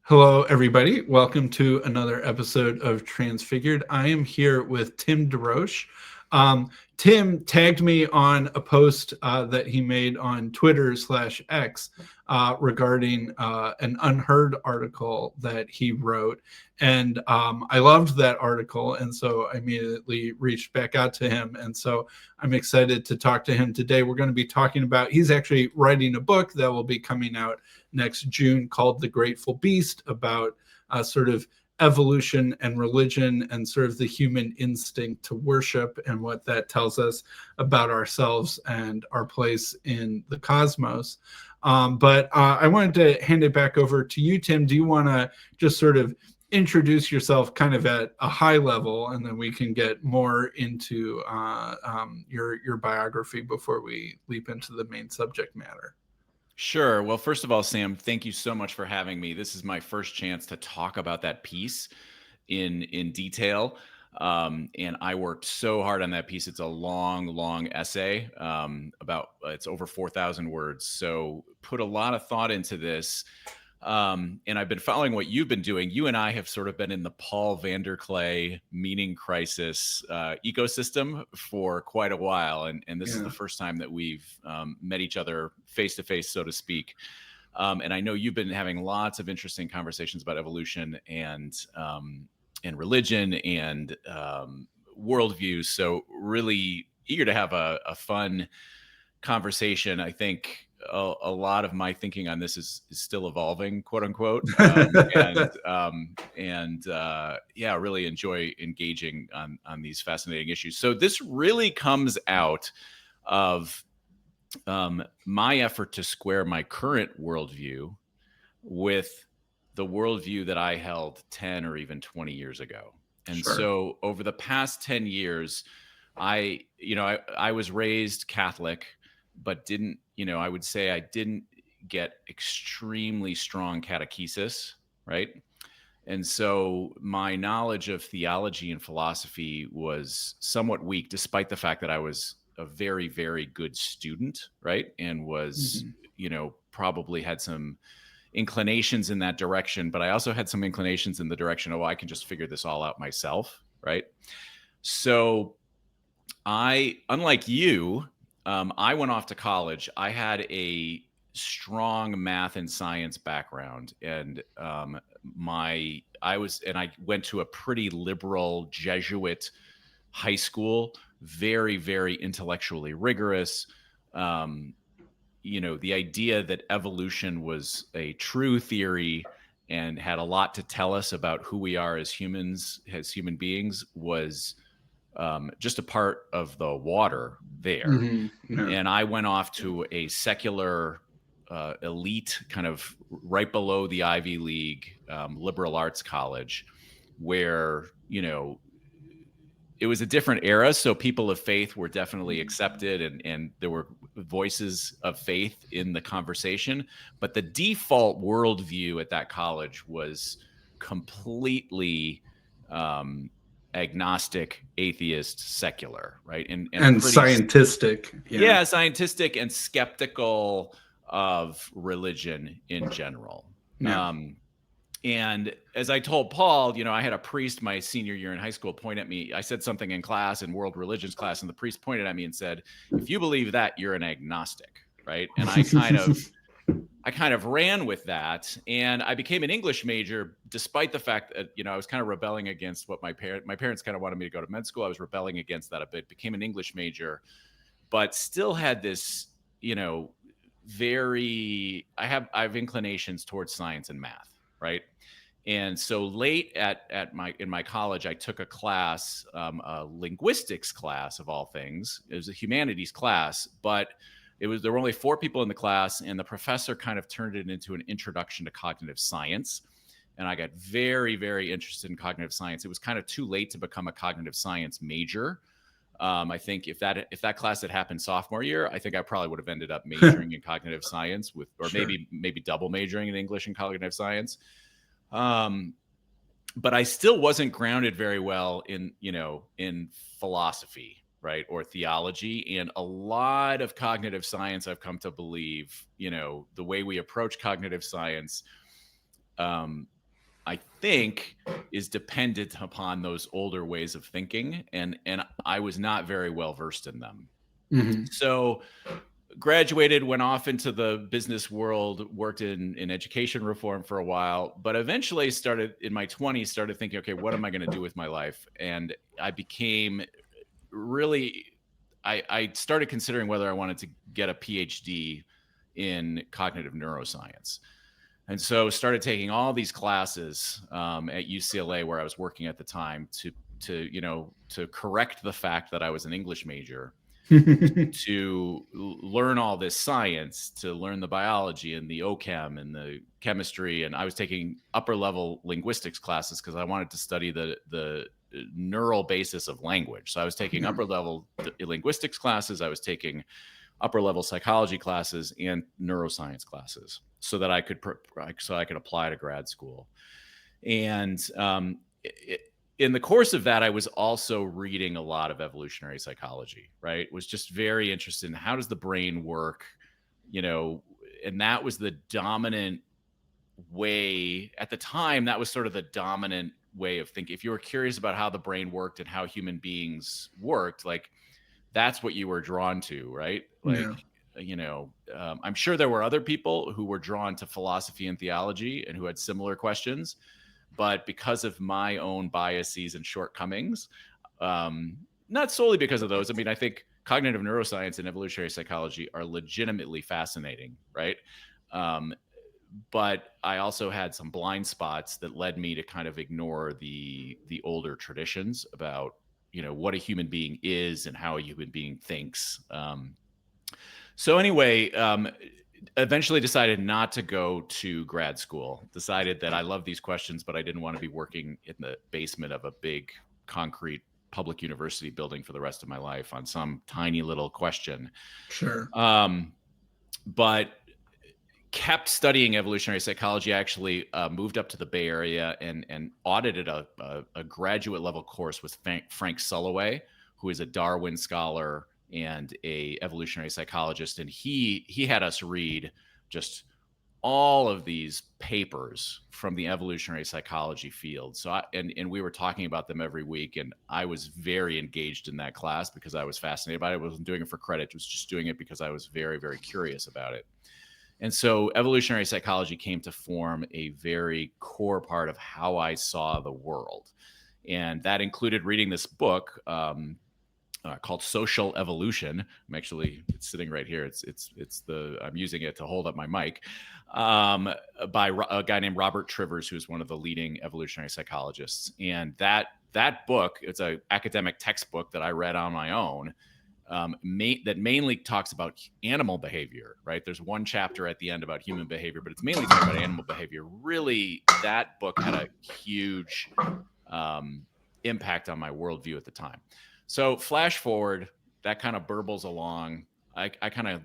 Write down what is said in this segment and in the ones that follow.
Hello, everybody. Welcome to another episode of Transfigured. I am here with TIm DeRoche. Tim tagged me on a post that he made on Twitter/X regarding an unheard article that he wrote. And I loved that article. And so I immediately reached back out to him. And so I'm excited to talk to him today. We're going to be talking about, he's actually writing a book that will be coming out next June called The Grateful Beast, about sort of evolution and religion and sort of the human instinct to worship and what that tells us about ourselves and our place in the cosmos. But I wanted to hand it back over to you, Tim. Do you want to just sort of introduce yourself kind of at a high level, and then we can get more into your biography before we leap into the main subject matter? Sure. Well, first of all, Sam, thank you so much for having me. This is my first chance to talk about that piece in detail. And I worked so hard on that piece. It's a long essay, it's over 4,000 words. So put a lot of thought into this. And I've been following what you've been doing. You and I have sort of been in the Paul VanderKlay meaning crisis ecosystem for quite a while. And this is the first time that we've met each other face to face, so to speak. And I know you've been having lots of interesting conversations about evolution and religion and worldviews. So really eager to have a fun conversation. I think a lot of my thinking on this is still evolving, quote unquote. Really enjoy engaging on these fascinating issues. So this really comes out of my effort to square my current worldview with the worldview that I held 10 or even 20 years ago. And so over the past 10 years, I was raised Catholic, but I would say I didn't get extremely strong catechesis, right? And so my knowledge of theology and philosophy was somewhat weak, despite the fact that I was a very, very good student, right? And was, probably had some inclinations in that direction, but I also had some inclinations in the direction, I can just figure this all out myself, right? So unlike you, I went off to college. I had a strong math and science background, and I went to a pretty liberal Jesuit high school, very, very intellectually rigorous. The idea that evolution was a true theory and had a lot to tell us about who we are as humans, as human beings, was just a part of the water there. Mm-hmm. Yeah. And I went off to a secular elite, kind of right below the Ivy League liberal arts college, where, it was a different era. So people of faith were definitely accepted, and there were voices of faith in the conversation. But the default worldview at that college was completely agnostic, atheist, secular, right? And scientistic. Yeah, scientistic and skeptical of religion in general. Yeah. And as I told Paul, I had a priest my senior year in high school point at me. I said something in class, in world religions class, and the priest pointed at me and said, "If you believe that, you're an agnostic," right? And I kind of ran with that, and I became an English major, despite the fact that I was kind of rebelling against what my parents kind of wanted me to go to med school. I was rebelling against that a bit. Became an English major, but still had this, I have inclinations towards science and math, right? And so late in my college, I took a class, a linguistics class of all things. It was a humanities class, but there were only 4 people in the class, and the professor kind of turned it into an introduction to cognitive science. And I got very, very interested in cognitive science. It was kind of too late to become a cognitive science major. I think if that class had happened sophomore year, I think I probably would have ended up majoring in cognitive science maybe double majoring in English and cognitive science. But I still wasn't grounded very well in philosophy, right, or theology. And a lot of cognitive science, I've come to believe, the way we approach cognitive science I think is dependent upon those older ways of thinking, and I was not very well versed in them. Mhm. So graduated, went off into the business world, worked in education reform for a while, but eventually started in my 20s, started thinking, okay, what am I going to do with my life? And I became really, I started considering whether I wanted to get a PhD in cognitive neuroscience. And so started taking all these classes at UCLA where I was working at the time to correct the fact that I was an English major, to learn all this science, to learn the biology and the OChem and the chemistry. And I was taking upper level linguistics classes because I wanted to study the neural basis of language. So I was taking Yeah. upper level linguistics classes. I was taking upper level psychology classes and neuroscience classes so that I could apply to grad school. And in the course of that, I was also reading a lot of evolutionary psychology, right? Was just very interested in how does the brain work, and that was the dominant way at the time. That was sort of the dominant way of thinking. If you were curious about how the brain worked and how human beings worked, like that's what you were drawn to, right? Like, I'm sure there were other people who were drawn to philosophy and theology and who had similar questions, but because of my own biases and shortcomings, not solely because of those. I mean, I think cognitive neuroscience and evolutionary psychology are legitimately fascinating, right? But I also had some blind spots that led me to kind of ignore the older traditions about what a human being is and how a human being thinks. So anyway, eventually decided not to go to grad school. Decided that I love these questions, but I didn't want to be working in the basement of a big concrete public university building for the rest of my life on some tiny little question. Sure. But kept studying evolutionary psychology. I actually moved up to the Bay Area and audited a graduate level course with Frank Sulloway, who is a Darwin scholar and a evolutionary psychologist. And he had us read just all of these papers from the evolutionary psychology field. So and we were talking about them every week, and I was very engaged in that class because I was fascinated by it. I wasn't doing it for credit, I was just doing it because I was very, very curious about it. And so evolutionary psychology came to form a very core part of how I saw the world. And that included reading this book called Social Evolution. It's sitting right here. I'm using it to hold up my mic, by a guy named Robert Trivers, who's one of the leading evolutionary psychologists. And that book, it's an academic textbook that I read on my own, that mainly talks about animal behavior, right? There's one chapter at the end about human behavior, but it's mainly talking about animal behavior. Really, that book had a huge impact on my worldview at the time. So flash forward, that kind of burbles along. I kind of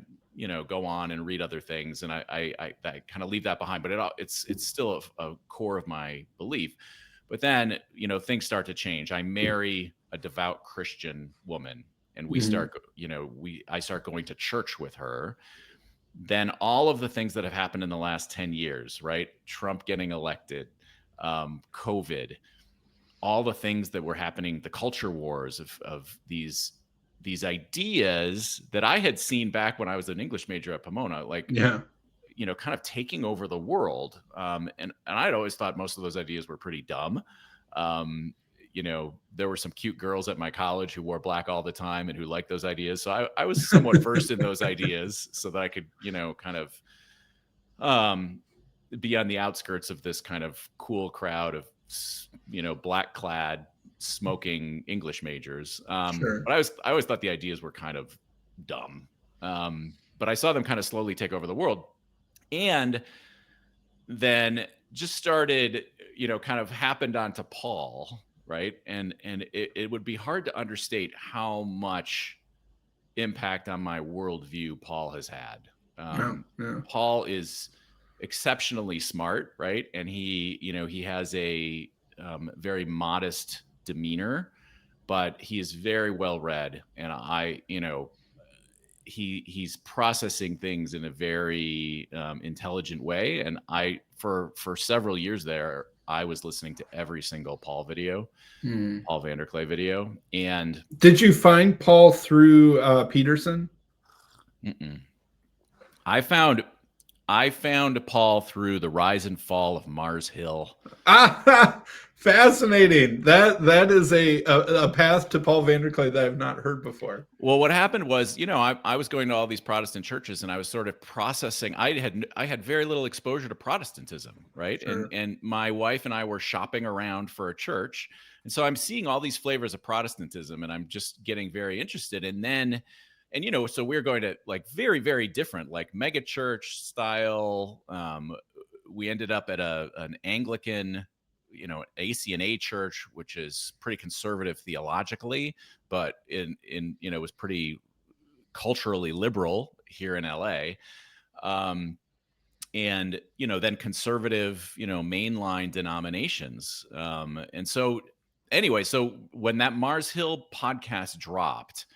go on and read other things, and I kind of leave that behind. But it's still a core of my belief. But then things start to change. I marry a devout Christian woman, and we start I start going to church with her. Then all of the things that have happened in the last 10 years, right? Trump getting elected, COVID, all the things that were happening, the culture wars of these ideas that I had seen back when I was an English major at Pomona, kind of taking over the world. And I'd always thought most of those ideas were pretty dumb. There were some cute girls at my college who wore black all the time and who liked those ideas. So I was somewhat versed in those ideas so that I could, kind of be on the outskirts of this kind of cool crowd of, black clad smoking English majors. Sure. But I always thought the ideas were kind of dumb. But I saw them kind of slowly take over the world. And then just started, kind of happened onto Paul, right? And it would be hard to understate how much impact on my worldview Paul has had. Yeah. Paul is exceptionally smart, right? And he has a very modest demeanor, but he is very well read. And he's processing things in a very intelligent way. And I for several years there, I was listening to every single Paul VanderKlay video. And did you find Paul through Peterson? I found Paul through the rise and fall of Mars Hill. Fascinating. That is a path to Paul VanderKlay that I've not heard before. Well, what happened was, I was going to all these Protestant churches, and I was sort of processing. I had very little exposure to Protestantism, right? Sure. And my wife and I were shopping around for a church, and so I'm seeing all these flavors of Protestantism, and I'm just getting very interested. So we're going to like very, very different, like mega church style. We ended up at an Anglican, ACNA church, which is pretty conservative theologically, but was pretty culturally liberal here in LA. And then conservative, mainline denominations. And so anyway, so when that Mars Hill podcast dropped,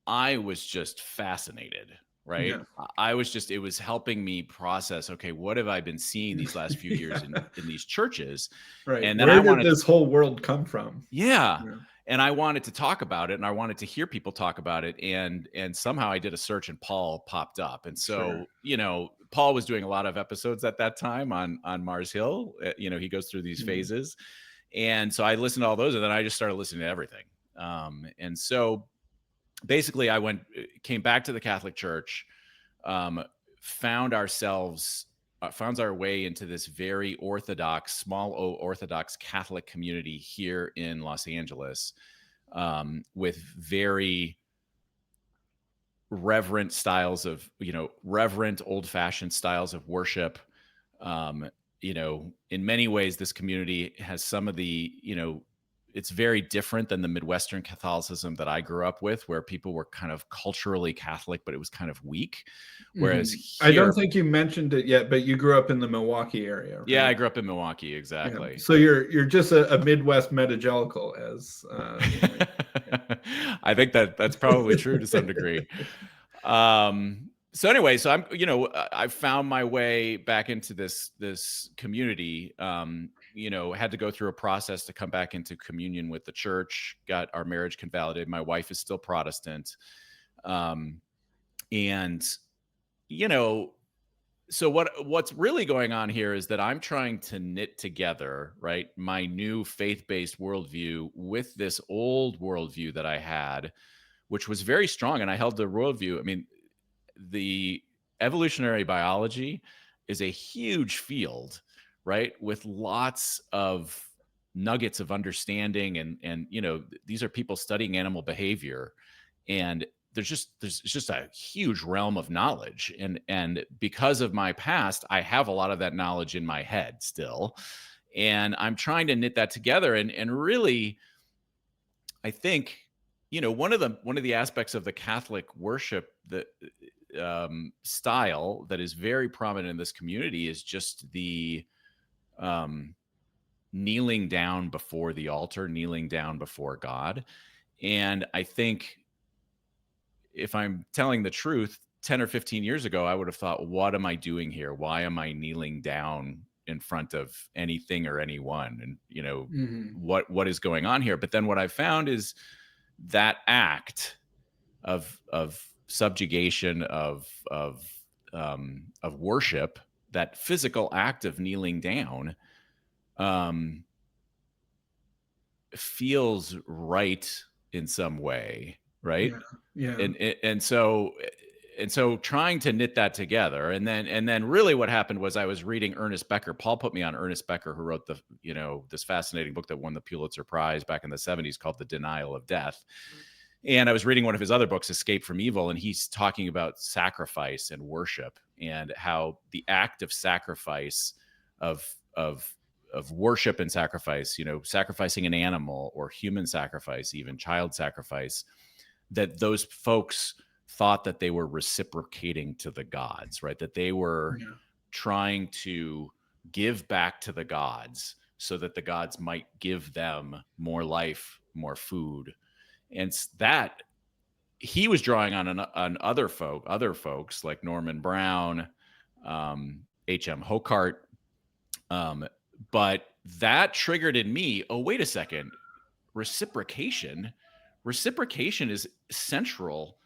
I was just fascinated, right? Yeah. It was helping me process, okay, what have I been seeing these last few years in these churches? Right. And then where did this whole world come from? Yeah. And I wanted to talk about it, and I wanted to hear people talk about it. And somehow I did a search, and Paul popped up. And so, Paul was doing a lot of episodes at that time on Mars Hill. He goes through these phases. And so I listened to all those, and then I just started listening to everything. And so basically came back to the Catholic Church, found our way into this very orthodox, small O Orthodox Catholic community here in Los Angeles, with very reverent styles of, reverent old-fashioned styles of worship. In many ways, this community has some of the, it's very different than the Midwestern Catholicism that I grew up with, where people were kind of culturally Catholic, but it was kind of weak. Whereas here, I don't think you mentioned it yet, but you grew up in the Milwaukee area, right? Yeah, I grew up in Milwaukee, exactly. Yeah. So you're just a Midwest metagelical, as I think that's probably true to some degree. So anyway, so I found my way back into this community. Had to go through a process to come back into communion with the church, got our marriage convalidated. My wife is still Protestant. So what's really going on here is that I'm trying to knit together, right, my new faith-based worldview with this old worldview that I had, which was very strong. And I held the worldview. I mean, the evolutionary biology is a huge field, right, with lots of nuggets of understanding, and these are people studying animal behavior, and there's just a huge realm of knowledge, and because of my past, I have a lot of that knowledge in my head still, and I'm trying to knit that together, and really, I think, one of the aspects of the Catholic worship that style that is very prominent in this community is just the kneeling down before the altar, kneeling down before God. And I think, if I'm telling the truth, 10 or 15 years ago, I would have thought, what am I doing here? Why am I kneeling down in front of anything or anyone? And, what is going on here? But then what I found is that act of subjugation, of worship, that physical act of kneeling down, feels right in some way, right? Yeah. And so trying to knit that together, and then really what happened was I was reading Ernest Becker. Paul put me on Ernest Becker, who wrote this fascinating book that won the Pulitzer Prize back in the 70s called The Denial of Death. And I was reading one of his other books, Escape from Evil, and he's talking about sacrifice and worship, and how the act of sacrifice, of worship and sacrifice, sacrificing an animal or human sacrifice, even child sacrifice, that those folks thought that they were reciprocating to the gods, right? That they were trying to give back to the gods so that the gods might give them more life, more food. And that he was drawing on other folks like Norman Brown, H.M. Hocart, But that triggered in me, oh, wait a second, reciprocation is central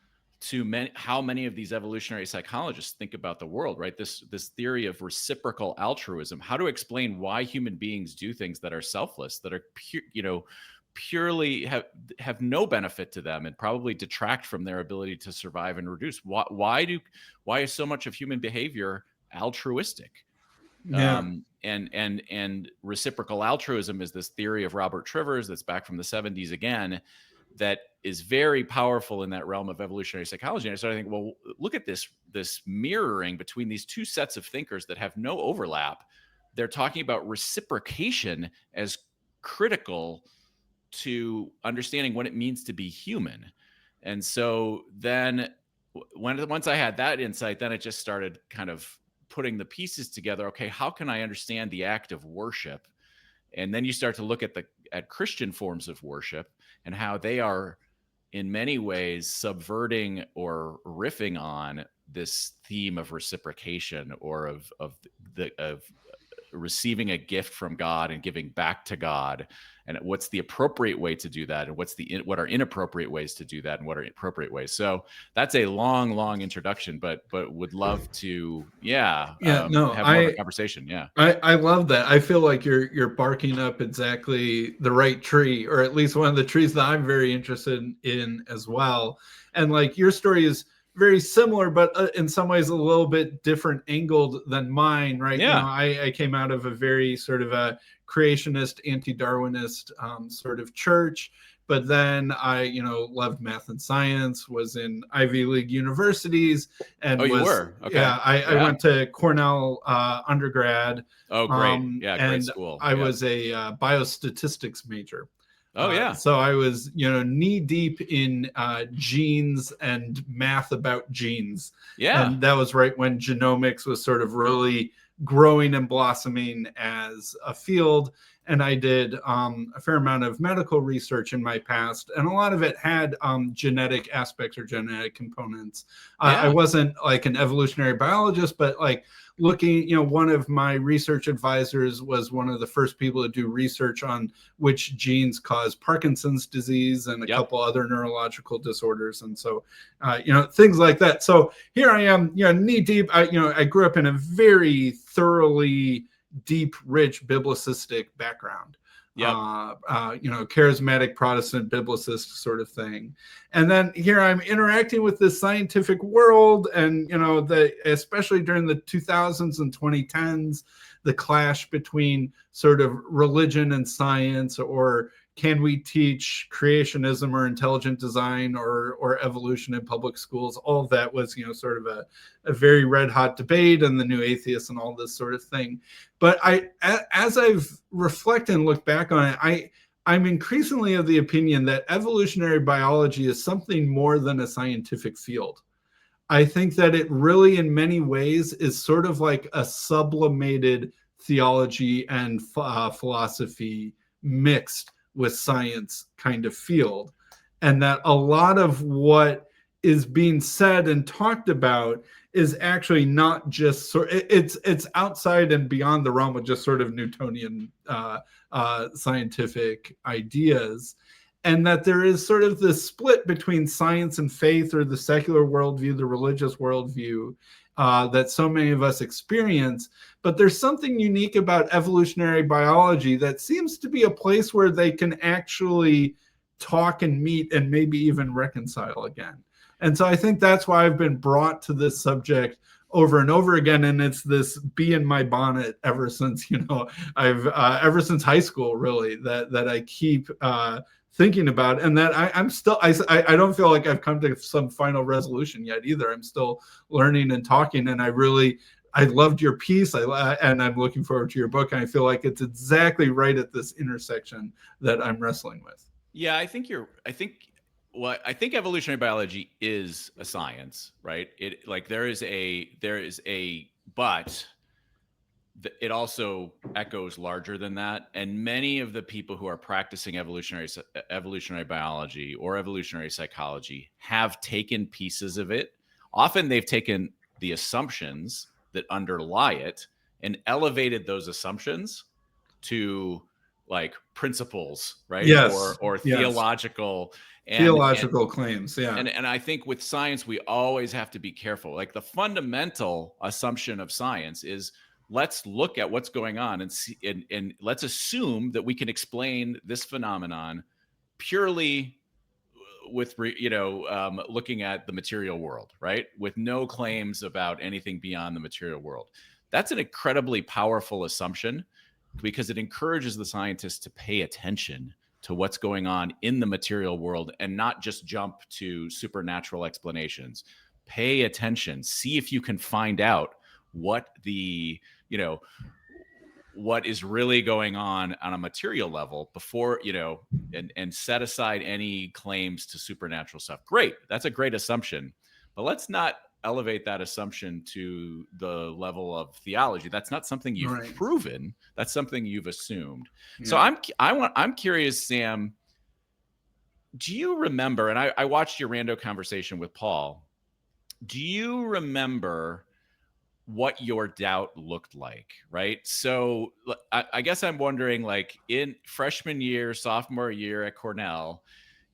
to how many of these evolutionary psychologists think about the world, right? This theory of reciprocal altruism, how to explain why human beings do things that are selfless, that are purely have no benefit to them and probably detract from their ability to survive and reduce. Why is so much of human behavior altruistic? Yeah. And reciprocal altruism is this theory of Robert Trivers that's back from the 70s again, that is very powerful in that realm of evolutionary psychology. And I started thinking, well, look at this mirroring between these two sets of thinkers that have no overlap. They're talking about reciprocation as critical to understanding what it means to be human. And so then once I had that insight, then it just started kind of putting the pieces together. Okay, how can I understand the act of worship? And then you start to look at Christian forms of worship and how they are in many ways subverting or riffing on this theme of reciprocation, or of receiving a gift from God and giving back to God, and what's the appropriate way to do that, and what are inappropriate ways to do that, and what are appropriate ways. So that's a long introduction, but would love to have more of a conversation. I love that. I feel like you're barking up exactly the right tree, or at least one of the trees that I'm very interested in as well. And like, your story is very similar, but in some ways a little bit different angled than mine, right? Yeah. I came out of a very sort of a creationist, anti-Darwinist sort of church, but then I, loved math and science, was in Ivy League universities, and you were? Okay. Yeah, I went to Cornell undergrad. Oh, great. Great school. I was a biostatistics major. Oh, yeah. So I was, knee deep in genes and math about genes. Yeah. And that was right when genomics was sort of really growing and blossoming as a field. And I did a fair amount of medical research in my past, and a lot of it had genetic aspects or genetic components. I wasn't like an evolutionary biologist, but like looking, one of my research advisors was one of the first people to do research on which genes cause Parkinson's disease and a couple other neurological disorders. And so, things like that. So here I am, knee deep. I grew up in a very thoroughly deep, rich biblicistic background. Charismatic Protestant biblicist sort of thing. And then here I'm interacting with this scientific world, and especially during the 2000s and 2010s, the clash between sort of religion and science, or can we teach creationism or intelligent design or evolution in public schools? All of that was, sort of a very red hot debate, and the new atheists and all this sort of thing. But as I've reflected and looked back on it, I'm increasingly of the opinion that evolutionary biology is something more than a scientific field. I think that it really, in many ways, is sort of like a sublimated theology and philosophy mixed with science kind of field. And that a lot of what is being said and talked about is actually not just it's outside and beyond the realm of just sort of Newtonian scientific ideas, and that there is sort of this split between science and faith, or the secular worldview, the religious worldview, that so many of us experience. But there's something unique about evolutionary biology that seems to be a place where they can actually talk and meet and maybe even reconcile again. And so I think that's why I've been brought to this subject over and over again. And it's this bee in my bonnet ever since, I've ever since high school, really, that I keep thinking about, and that I'm still, I don't feel like I've come to some final resolution yet either. I'm still learning and talking, and I loved your piece, and I'm looking forward to your book, and I feel like it's exactly right at this intersection that I'm wrestling with. Yeah, I think evolutionary biology is a science, right? But it also echoes larger than that. And many of the people who are practicing evolutionary biology or evolutionary psychology have taken pieces of it. Often they've taken the assumptions that underlie it and elevated those assumptions to like principles, right? Yes. Or theological claims. Yeah. And I think with science, we always have to be careful. Like the fundamental assumption of science is let's look at what's going on and see, and let's assume that we can explain this phenomenon purely with looking at the material world, right? With no claims about anything beyond the material world. That's an incredibly powerful assumption because it encourages the scientists to pay attention to what's going on in the material world and not just jump to supernatural explanations. Pay attention, see if you can find out what what is really going on a material level before, and set aside any claims to supernatural stuff. Great. That's a great assumption, but let's not elevate that assumption to the level of theology. That's not something you've proven. That's something you've assumed. Yeah. So I'm curious, Sam, do you remember, and I watched your rando conversation with Paul. Do you remember what your doubt looked like, right? So I guess I'm wondering, like in freshman year, sophomore year at Cornell,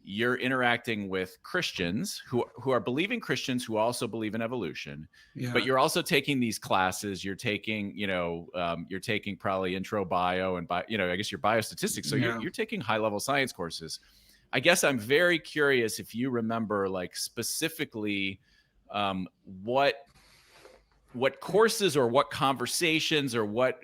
you're interacting with Christians who are believing Christians who also believe in evolution, but you're also taking these classes. You're taking, you're taking probably intro bio and I guess your biostatistics. So you're taking high level science courses. I guess I'm very curious if you remember, like specifically, what courses or what conversations or what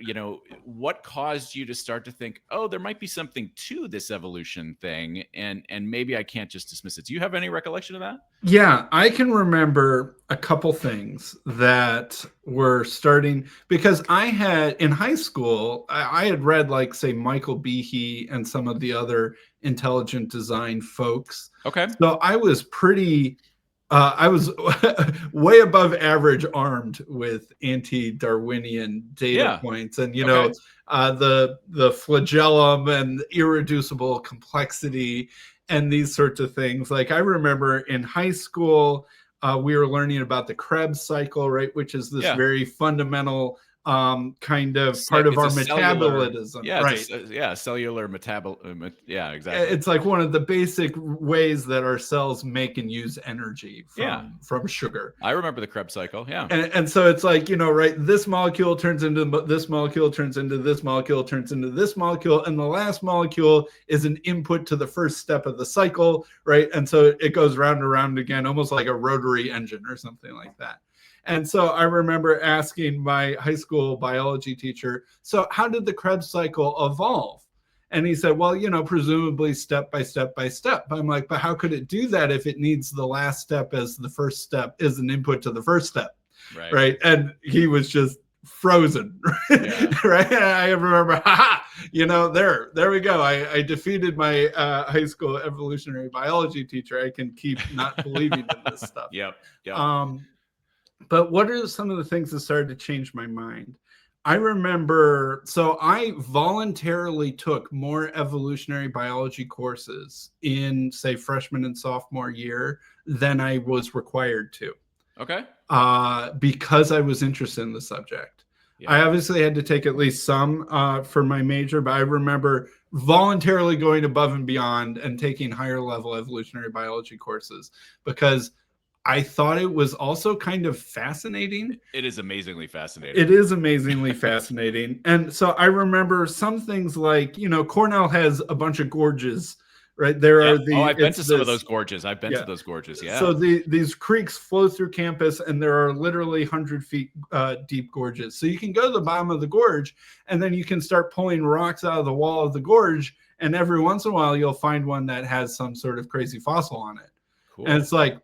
caused you to start to think, oh, there might be something to this evolution thing, and maybe I can't just dismiss it. Do you have any recollection of that? Yeah, I can remember a couple things that were starting, because I had in high school, I had read like, say, Michael Behe and some of the other intelligent design folks. Okay. So I was pretty... I was way above average armed with anti-Darwinian data points, and the flagellum and irreducible complexity and these sorts of things. Like I remember in high school, we were learning about the Krebs cycle, right, which is this very fundamental kind of part of our metabolism. Cellular metabolism. Yeah, exactly. It's like one of the basic ways that our cells make and use energy from sugar. I remember the Krebs cycle. Yeah. And so it's like, this molecule turns into this molecule, turns into this molecule, turns into this molecule. And the last molecule is an input to the first step of the cycle, right? And so it goes round and round again, almost like a rotary engine or something like that. And so I remember asking my high school biology teacher, so how did the Krebs cycle evolve? And he said, well, presumably step by step by step. I'm like, but how could it do that if it needs the last step as the first step is an input to the first step? Right. And he was just frozen. Right. And I remember, there we go. I defeated my high school evolutionary biology teacher. I can keep not believing in this stuff. Yep. But what are some of the things that started to change my mind? I remember, so I voluntarily took more evolutionary biology courses in, say, freshman and sophomore year than I was required to. Okay. Because I was interested in the subject. I obviously had to take at least some for my major, but I remember voluntarily going above and beyond and taking higher level evolutionary biology courses because I thought it was also kind of fascinating. It is amazingly fascinating. It is amazingly fascinating. And so I remember some things like, Cornell has a bunch of gorges, right? There are I've been to some of those gorges. I've been to those gorges. Yeah. So these creeks flow through campus and there are literally 100 feet deep gorges. So you can go to the bottom of the gorge and then you can start pulling rocks out of the wall of the gorge. And every once in a while, you'll find one that has some sort of crazy fossil on it. Cool. And it's like,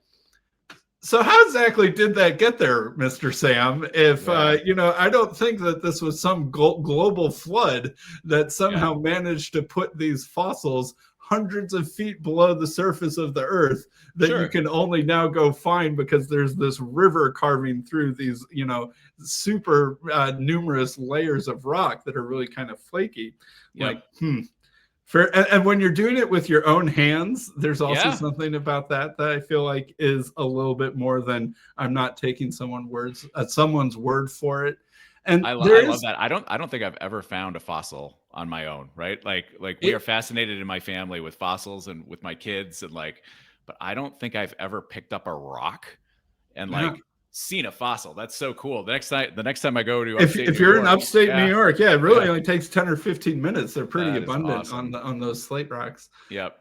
so how exactly did that get there, Mr. Sam? If, I don't think that this was some global flood that somehow managed to put these fossils hundreds of feet below the surface of the earth that you can only now go find because there's this river carving through these, super numerous layers of rock that are really kind of flaky. And when you're doing it with your own hands, there's also something about that I feel like is a little bit more than I'm not taking someone's word for it. And I there love is, that. I don't think I've ever found a fossil on my own, right? Like we are fascinated in my family with fossils and with my kids and like, but I don't think I've ever picked up a rock and like seen a fossil. That's so cool. The next time I go to upstate if New you're in York, upstate New York, it really yeah, only takes 10 or 15 minutes. They're pretty that is abundant awesome. on those slate rocks. Yep.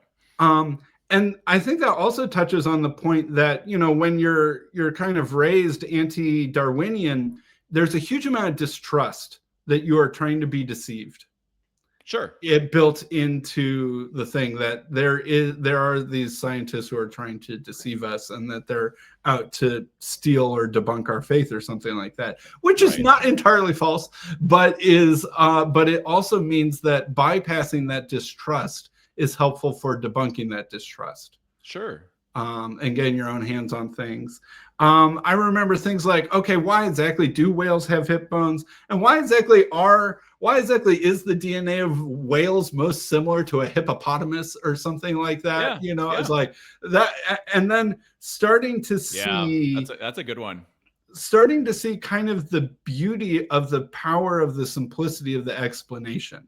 And I think that also touches on the point that, you know, when you're kind of raised anti-Darwinian, there's a huge amount of distrust that you are trying to be deceived. Sure. It built into the thing that there are these scientists who are trying to deceive us and that they're out to steal or debunk our faith or something like that, which is not entirely false, but it also means that bypassing that distrust is helpful for debunking that distrust. Sure. And getting your own hands on things. I remember things like, okay, why exactly do whales have hip bones? And why exactly is the DNA of whales most similar to a hippopotamus or something like that? It's like that. And then starting to see, that's a good one. Starting to see kind of the beauty of the power of the simplicity of the explanation.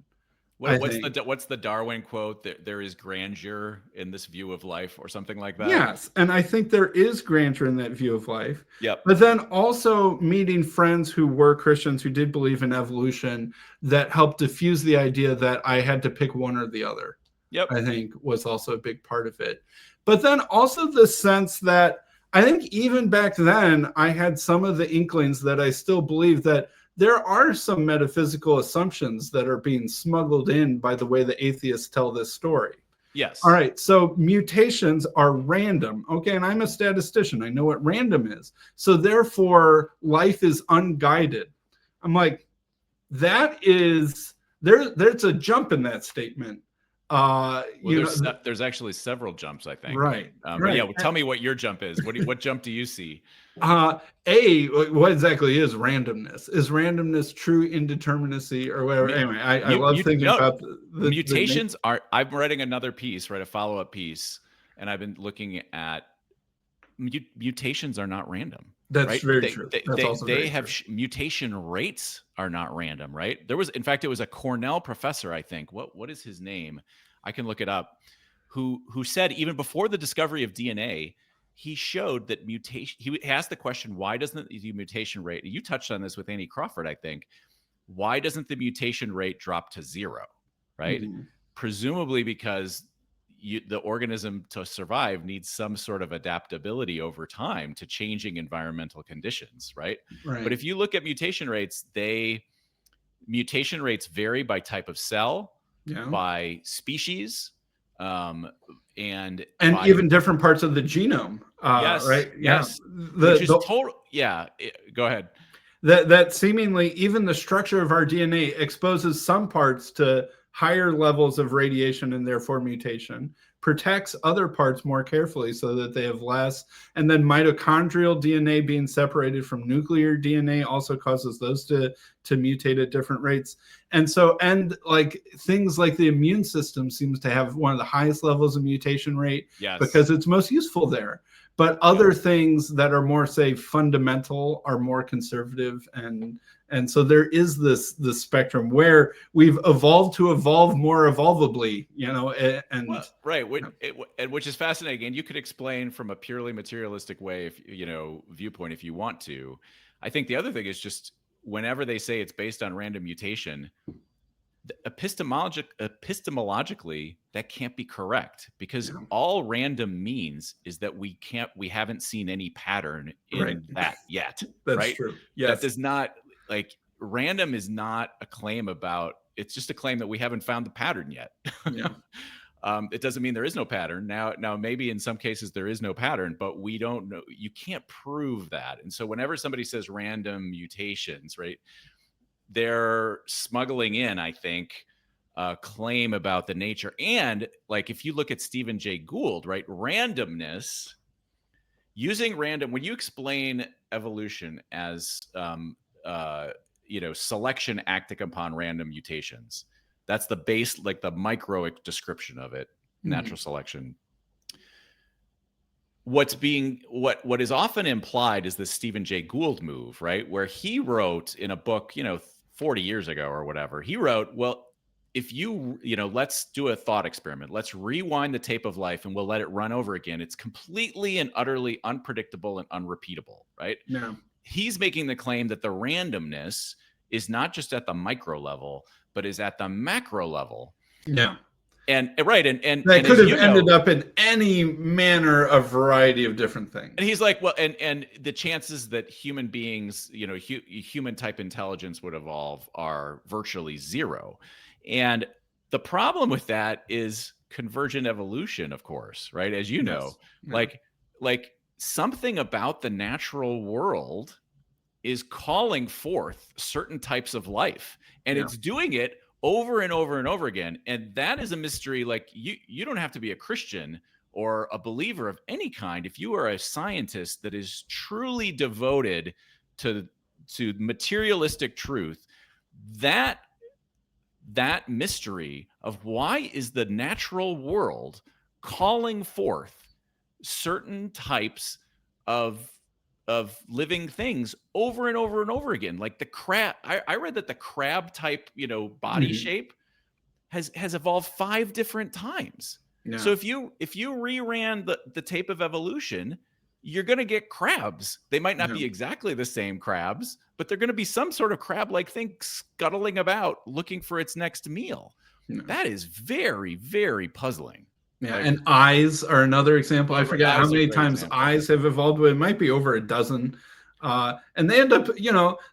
What's the Darwin quote? There is grandeur in this view of life, or something like that. Yes, and I think there is grandeur in that view of life. Yep. But then also meeting friends who were Christians who did believe in evolution that helped diffuse the idea that I had to pick one or the other. Yep. I think was also a big part of it. But then also the sense that I think even back then I had some of the inklings that I still believe that there are some metaphysical assumptions that are being smuggled in by the way the atheists tell this story. Yes. All right. So mutations are random. Okay. And I'm a statistician. I know what random is. So therefore, life is unguided. I'm like, there's a jump in that statement. There's actually several jumps, I think. Right. But yeah, well, tell me what your jump is. What jump do you see? What exactly is randomness? Is randomness true indeterminacy or whatever? Anyway, I love thinking about the mutations are. I'm writing another piece, a follow-up piece, and I've been looking at mutations are not random. That's very true. They have mutation rates are not random, right? It was a Cornell professor, I think. What is his name? I can look it up. Who said even before the discovery of DNA, he showed that mutation. He asked the question, why doesn't the mutation rate? You touched on this with Annie Crawford, I think. Why doesn't the mutation rate drop to zero? Right? Mm-hmm. Presumably because the organism to survive needs some sort of adaptability over time to changing environmental conditions, right? But if you look at mutation rates, mutation rates vary by type of cell, by species, and even different parts of the genome. Yes, right? Yes. Which is total. Yeah. Go ahead. That seemingly even the structure of our DNA exposes some parts to higher levels of radiation and therefore mutation, protects other parts more carefully so that they have less. And then mitochondrial DNA being separated from nuclear DNA also causes those to mutate at different rates. And like things like the immune system seems to have one of the highest levels of mutation rate because it's most useful there. But other things that are more, say, fundamental are more conservative. And so there is this spectrum where we've evolved to evolve more evolvably, which is fascinating. And you could explain from a purely materialistic viewpoint if you want to. I think the other thing is just whenever they say it's based on random mutation, epistemologically that can't be correct because all random means is that we haven't seen any pattern in that yet. That's true. Yes. That does not random is not a claim about, it's just a claim that we haven't found the pattern yet. It doesn't mean there is no pattern. Now maybe in some cases there is no pattern, but we don't know. You can't prove that. And so whenever somebody says random mutations, right, they're smuggling in, I think, a claim about the nature. And like, if you look at Stephen Jay Gould, right, randomness, using random, when you explain evolution as, selection acting upon random mutations, that's the base, like the micro description of it, natural selection. what is often implied is the Stephen Jay Gould move, right? Where he wrote in a book, 40 years ago or whatever, he wrote, well, if let's do a thought experiment. Let's rewind the tape of life and we'll let it run over again. It's completely and utterly unpredictable and unrepeatable, right? Yeah. He's making the claim that the randomness is not just at the micro level, but is at the macro level. Yeah. And right. And that could have ended up in any manner of variety of different things. And he's like, well, and the chances that human beings, human type intelligence would evolve are virtually zero. And the problem with that is convergent evolution, of course, right? As you know, like something about the natural world is calling forth certain types of life, and it's doing it over and over and over again. And that is a mystery. Like you don't have to be a Christian or a believer of any kind. If you are a scientist that is truly devoted to materialistic truth, that mystery of why is the natural world calling forth certain types of living things over and over and over again, like the crab. I read that the crab type, body shape has evolved 5 different times. Yeah. So if you reran the tape of evolution, you're going to get crabs. They might not be exactly the same crabs, but they're going to be some sort of crab-like thing scuttling about looking for its next meal. Yeah. That is very, very puzzling. Yeah, and eyes are another example. I forget how many times eyes have evolved, but it might be over a dozen. And they end up,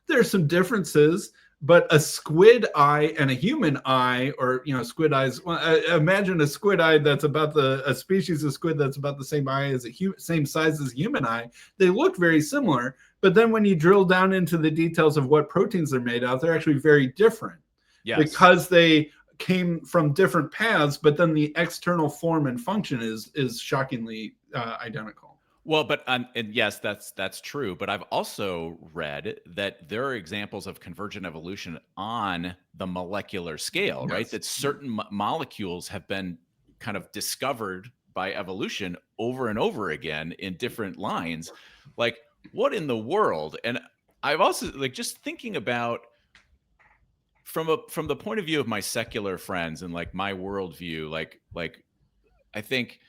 there's some differences, but a squid eye and a human eye, or, squid eyes, well, imagine a squid eye that's about a species of squid that's about the same eye as same size as human eye. They look very similar, but then when you drill down into the details of what proteins they're made of, they're actually very different. Yes. Because they came from different paths, but then the external form and function is shockingly identical. Well, but and yes, that's true. But I've also read that there are examples of convergent evolution on the molecular scale, right? That certain molecules have been kind of discovered by evolution over and over again in different lines. Like, what in the world? And I've also just thinking about from the point of view of my secular friends and my worldview, like I think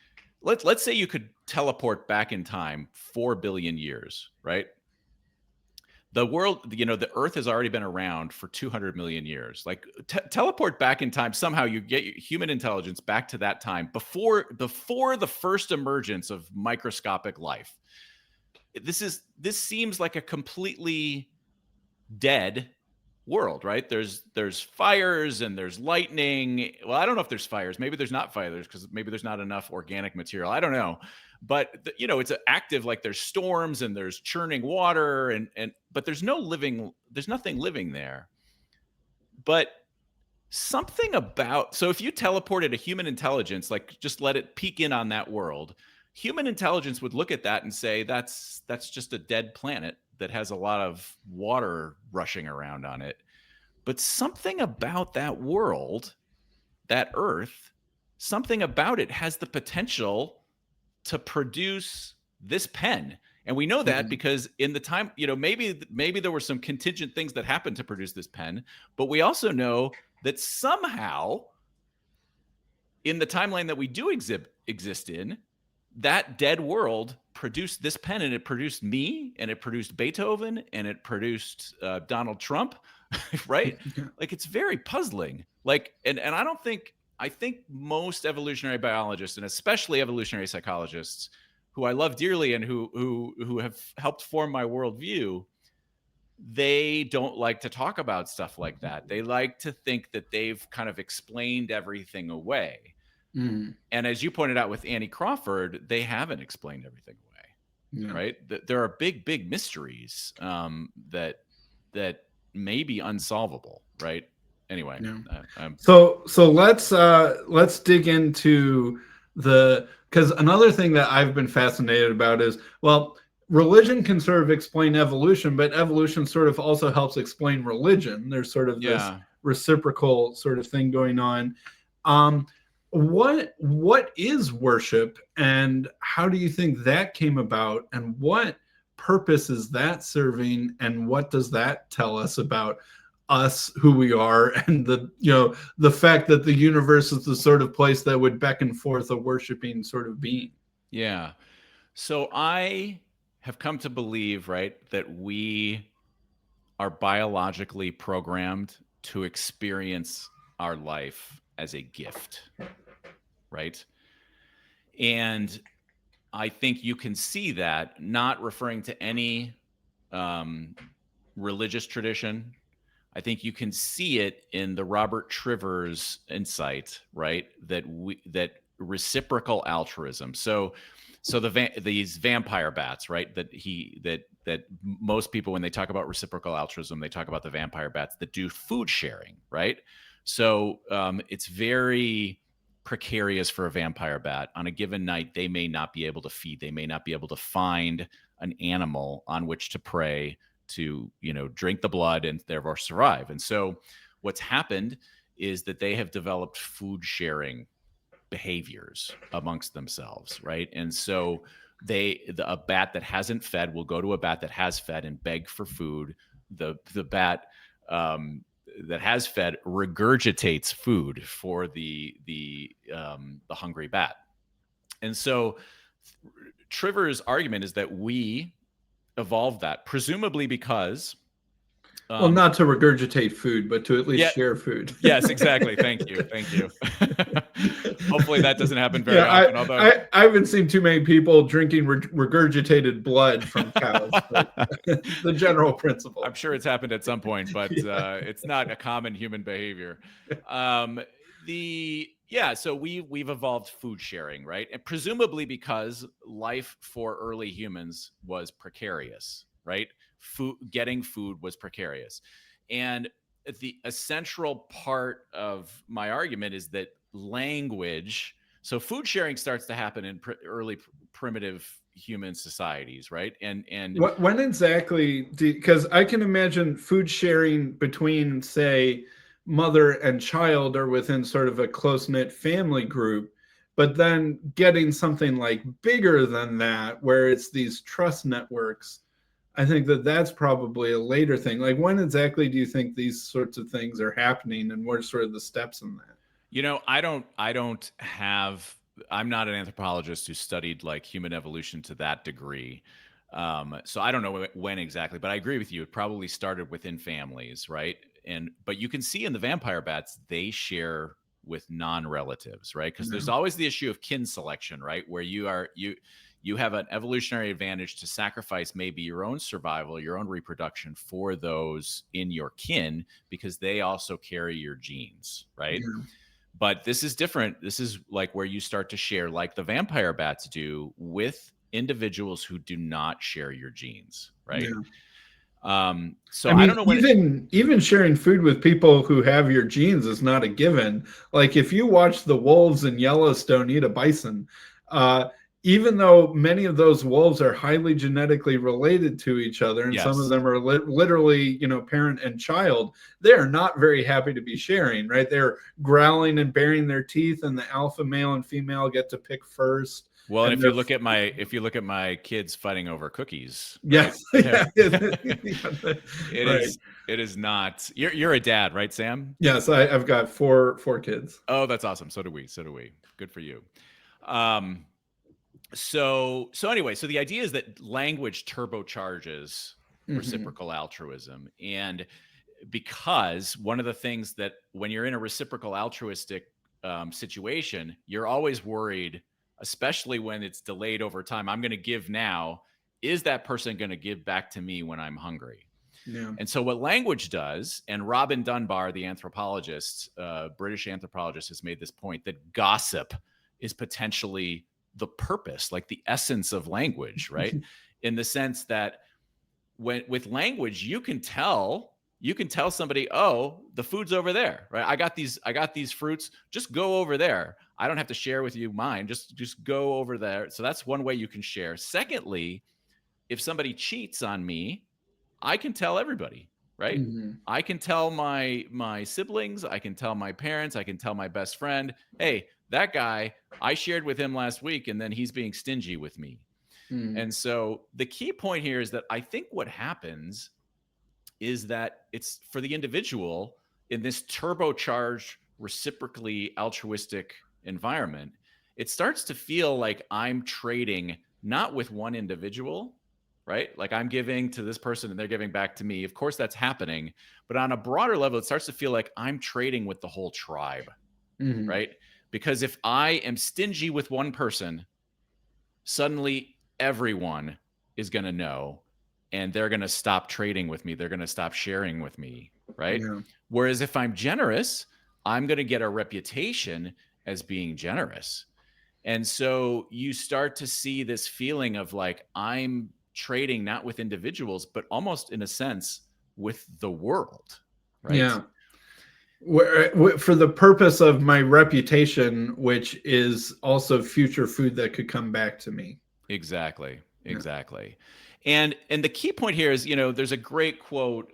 let's say you could teleport back in time 4 billion years, right? The world, the Earth has already been around for 200 million years. Like teleport back in time, somehow you get human intelligence back to that time before the first emergence of microscopic life. This seems like a completely dead world, right? There's fires and there's lightning. Well, I don't know if there's fires. Maybe there's not fires because maybe there's not enough organic material. I don't know. But it's active, like there's storms and there's churning water but there's nothing living there. But something about, so if you teleported a human intelligence, just let it peek in on that world, human intelligence would look at that and say, that's just a dead planet that has a lot of water rushing around on it. But something about that world, that Earth, something about it has the potential to produce this pen. And we know that because in the time, maybe there were some contingent things that happened to produce this pen, but we also know that somehow in the timeline that we do exist in, that dead world produced this pen, and it produced me, and it produced Beethoven, and it produced Donald Trump, right? It's very puzzling. And I think most evolutionary biologists, and especially evolutionary psychologists, who I love dearly and who have helped form my worldview, they don't like to talk about stuff like that. They like to think that they've kind of explained everything away. And as you pointed out with Annie Crawford, they haven't explained everything away, right? There are big mysteries that may be unsolvable, right? Anyway, so let's dig into because another thing that I've been fascinated about is, well, religion can sort of explain evolution, but evolution sort of also helps explain religion. There's sort of this reciprocal sort of thing going on. what is worship, and how do you think that came about, and what purpose is that serving, and what does that tell us about us, who we are, and the fact that the universe is the sort of place that would beckon forth a worshiping sort of being? Yeah. So I have come to believe, right, that we are biologically programmed to experience our life as a gift, right? And I think you can see that, not referring to any religious tradition. I think you can see it in the Robert Trivers insight, right? That reciprocal altruism. So these vampire bats, right? That most people, when they talk about reciprocal altruism, they talk about the vampire bats that do food sharing, right? So it's very precarious for a vampire bat. On a given night, they may not be able to feed. They may not be able to find an animal on which to prey to, drink the blood and therefore survive. And so what's happened is that they have developed food sharing behaviors amongst themselves, right? And so a bat that hasn't fed will go to a bat that has fed and beg for food. The bat that has fed regurgitates food for the hungry bat. And so Trivers' argument is that we evolved that, presumably because Well, not to regurgitate food, but to at least share food. Yes, exactly. Thank you. Hopefully that doesn't happen very often. Although I haven't seen too many people drinking regurgitated blood from cows. The general principle. I'm sure it's happened at some point, but it's not a common human behavior. So we've evolved food sharing, right? And presumably because life for early humans was precarious, right? Getting food was precarious. And a central part of my argument is that language, so food sharing starts to happen in early primitive human societies, right? And when exactly, because I can imagine food sharing between, say, mother and child or within sort of a close-knit family group, but then getting something like bigger than that, where it's these trust networks, I think that's probably a later thing. Like, when exactly do you think these sorts of things are happening, and what are sort of the steps in that? I'm not an anthropologist who studied like human evolution to that degree. So I don't know when exactly, but I agree with you. It probably started within families, right? But you can see in the vampire bats, they share with non-relatives, right? Because there's always the issue of kin selection, right? Where you have an evolutionary advantage to sacrifice maybe your own survival, your own reproduction for those in your kin, because they also carry your genes, right? Yeah. But this is different. This is like where you start to share, like the vampire bats do, with individuals who do not share your genes, right? Yeah. So I don't know when even sharing food with people who have your genes is not a given. Like, if you watch the wolves in Yellowstone eat a bison, even though many of those wolves are highly genetically related to each other, and some of them are literally, parent and child, they are not very happy to be sharing, right? They're growling and baring their teeth, and the alpha male and female get to pick first. Well, and if you look at my kids fighting over cookies, yes, right? It is not. You're a dad, right, Sam? Yes, I've got four kids. Oh, that's awesome. So do we. Good for you. So anyway, so the idea is that language turbocharges reciprocal altruism. And because one of the things that when you're in a reciprocal altruistic situation, you're always worried, especially when it's delayed over time. I'm going to give now. Is that person going to give back to me when I'm hungry? Yeah. And so what language does, and Robin Dunbar, the anthropologist, British anthropologist, has made this point, that gossip is potentially the purpose, like the essence of language, right? In the sense that with language, you can tell somebody, oh, the food's over there, right? I got these fruits, just go over there. I don't have to share with you mine, just go over there. So that's one way you can share. Secondly, if somebody cheats on me, I can tell everybody. right? Mm-hmm. I can tell my siblings, I can tell my parents, I can tell my best friend, hey, that guy, I shared with him last week, and then he's being stingy with me. Mm-hmm. And so the key point here is that I think what happens is that it's for the individual in this turbocharged, reciprocally altruistic environment, it starts to feel like I'm trading not with one individual, right? Like I'm giving to this person and they're giving back to me. Of course, that's happening. But on a broader level, it starts to feel like I'm trading with the whole tribe, Mm-hmm. right? Because if I am stingy with one person, suddenly everyone is going to know, and they're going to stop trading with me. They're going to stop sharing with me, right? Yeah. Whereas if I'm generous, I'm going to get a reputation as being generous. And so you start to see this feeling of like, I'm trading not with individuals, but almost in a sense with the world, right? Yeah. For the purpose of my reputation, which is also future food that could come back to me. Exactly. Yeah. Exactly. And the key point here is, there's a great quote.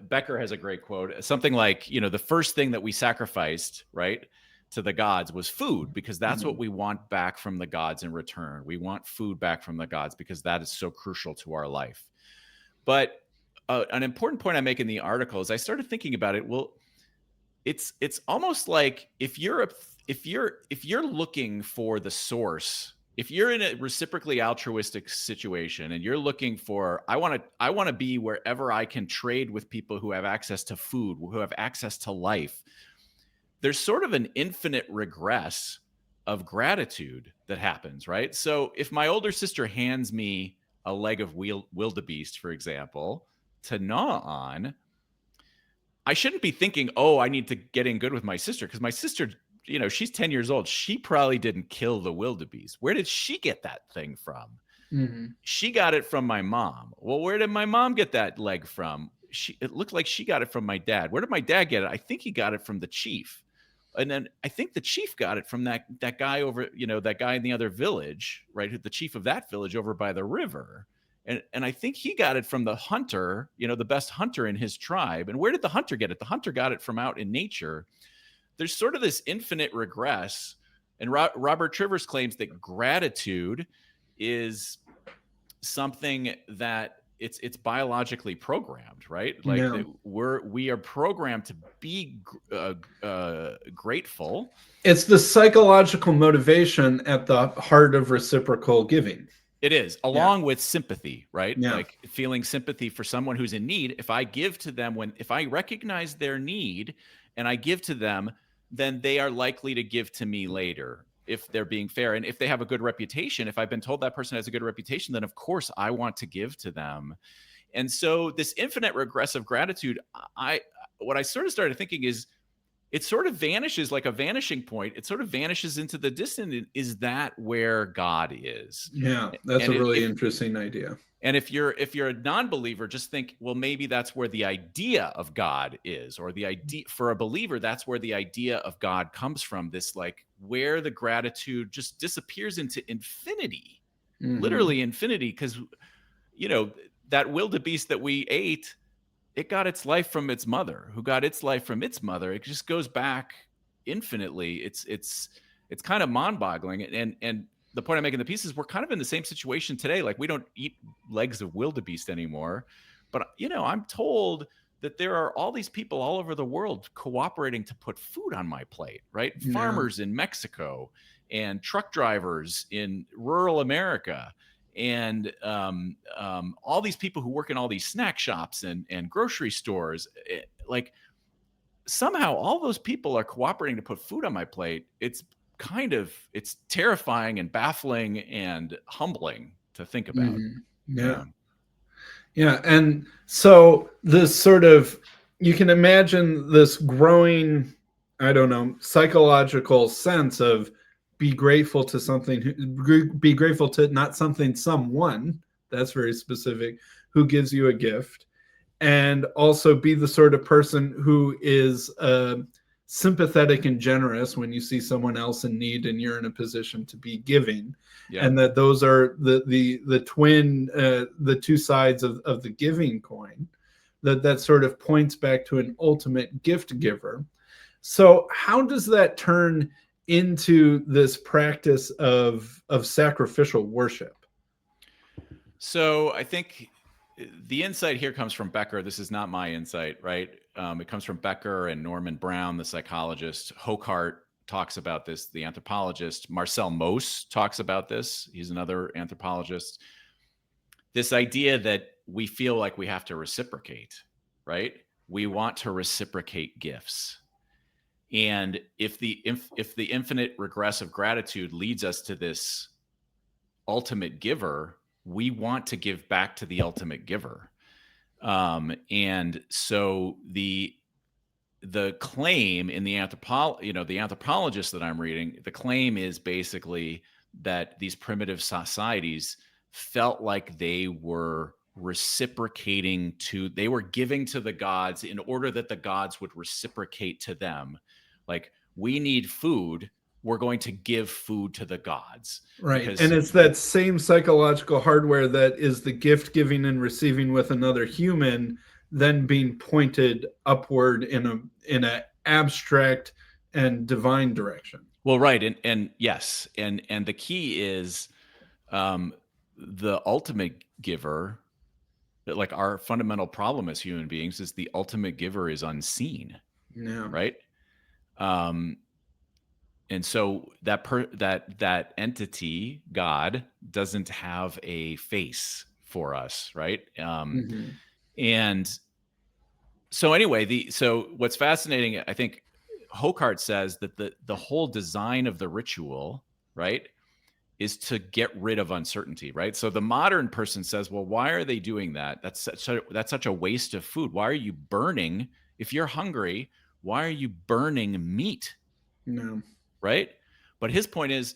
Becker has a great quote, something like, the first thing that we sacrificed, right, to the gods was food, because that's what we want back from the gods in return. We want food back from the gods because that is so crucial to our life. But an important point I make in the article is I started thinking about it. Well, it's almost like if you're looking for the source, if you're in a reciprocally altruistic situation and you're looking for, I want to be wherever I can trade with people who have access to food, who have access to life, there's sort of an infinite regress of gratitude that happens, right? So if my older sister hands me a leg of wildebeest, for example, to gnaw on, I shouldn't be thinking, oh, I need to get in good with my sister, because my sister, she's 10 years old. She probably didn't kill the wildebeest. Where did she get that thing from? Mm-hmm. She got it from my mom. Well, where did my mom get that leg from? It looked like she got it from my dad. Where did my dad get it? I think he got it from the chief. And then I think the chief got it from that guy over, that guy in the other village, right? The chief of that village over by the river. And I think he got it from the hunter, the best hunter in his tribe. And where did the hunter get it? The hunter got it from out in nature. There's sort of this infinite regress. And Robert Trivers claims that gratitude is something that it's biologically programmed, right? Like Yeah. we are programmed to be grateful. It's the psychological motivation at the heart of reciprocal giving. It is, along with sympathy, right? Yeah. Like feeling sympathy for someone who's in need. If I give to them, if I recognize their need and I give to them, then they are likely to give to me later, if they're being fair. And if they have a good reputation, if I've been told that person has a good reputation, then of course I want to give to them. And so this infinite regressive gratitude, what I sort of started thinking is, it sort of vanishes like a vanishing point. It sort of vanishes into the distance. Is that where God is? Yeah, that's a really interesting idea. And if you're a non-believer, just think, well, maybe that's where the idea of God is, or the idea for a believer, that's where the idea of God comes from. This, like, where the gratitude just disappears into infinity, literally infinity. Because, that wildebeest that we ate, it got its life from its mother, who got its life from its mother. It just goes back infinitely. It's kind of mind-boggling. And the point I'm making in the piece is we're kind of in the same situation today. Like, we don't eat legs of wildebeest anymore. But, I'm told that there are all these people all over the world cooperating to put food on my plate, right? Yeah. Farmers in Mexico and truck drivers in rural America. And all these people who work in all these snack shops and grocery stores, like, somehow all those people are cooperating to put food on my plate. It's terrifying and baffling and humbling to think about. Yeah. And so this sort of, you can imagine this growing, I don't know, psychological sense of be grateful to something, be grateful to not something, someone, that's very specific, who gives you a gift. And also be the sort of person who is sympathetic and generous when you see someone else in need and you're in a position to be giving. Yeah. And that those are the twin, the two sides of the giving coin, that sort of points back to an ultimate gift giver. So how does that turn into this practice of sacrificial worship? So I think the insight here comes from Becker. This is not my insight, right? It comes from Becker and Norman Brown, the psychologist. Hocart talks about this, the anthropologist. Marcel Mauss talks about this. He's another anthropologist. This idea that we feel like we have to reciprocate, right? We want to reciprocate gifts. And if the infinite regress of gratitude leads us to this ultimate giver, we want to give back to the ultimate giver. And so the claim in the anthropologist that I'm reading, the claim is basically that these primitive societies felt like they were reciprocating they were giving to the gods in order that the gods would reciprocate to them. Like, we need food, we're going to give food to the gods. Right. And it's that same psychological hardware that is the gift giving and receiving with another human, then being pointed upward in an abstract and divine direction. Well, right. And yes. And the key is the ultimate giver, like our fundamental problem as human beings is the ultimate giver is unseen. Yeah. Right. And so that entity, God, doesn't have a face for us, right? And so anyway, so what's fascinating, I think Hocart says that the whole design of the ritual, right, is to get rid of uncertainty, right? So the modern person says, well, why are they doing that? That's such a waste of food. Why are you burning? If you're hungry, why are you burning meat? No. Right? But his point is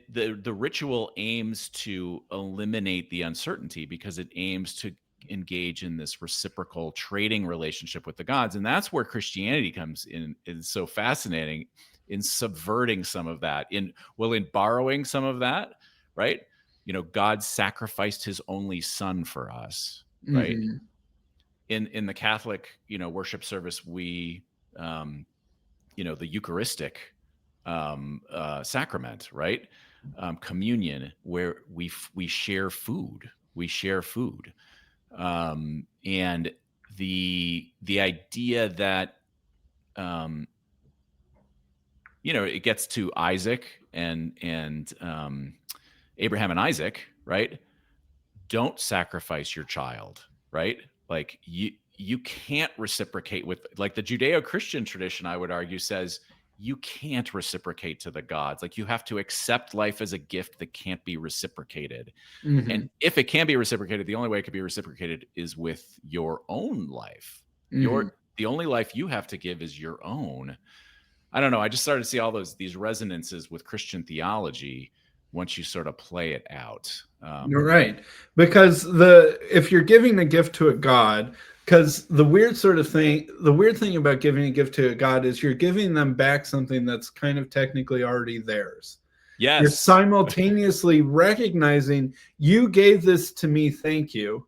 the ritual aims to eliminate the uncertainty because it aims to engage in this reciprocal trading relationship with the gods. And that's where Christianity comes in. It's so fascinating in subverting some of that, in borrowing some of that, right? God sacrificed his only son for us, right? In the Catholic, worship service, we, the Eucharistic sacrament, right? Communion, where we share food. We share food. And the idea that, it gets to Isaac and Abraham and Isaac, right? Don't sacrifice your child, right? Like you can't reciprocate with, like, the Judeo-Christian tradition, I would argue, says you can't reciprocate to the gods. Like, you have to accept life as a gift that can't be reciprocated. And if it can be reciprocated, the only way it could be reciprocated is with your own life. The only life you have to give is your own. I don't know. I just started to see all these resonances with Christian theology once you sort of play it out. You're right. Because if you're giving a gift to a god, because the weird thing about giving a gift to a god is you're giving them back something that's kind of technically already theirs. Yes. You're simultaneously recognizing you gave this to me, thank you.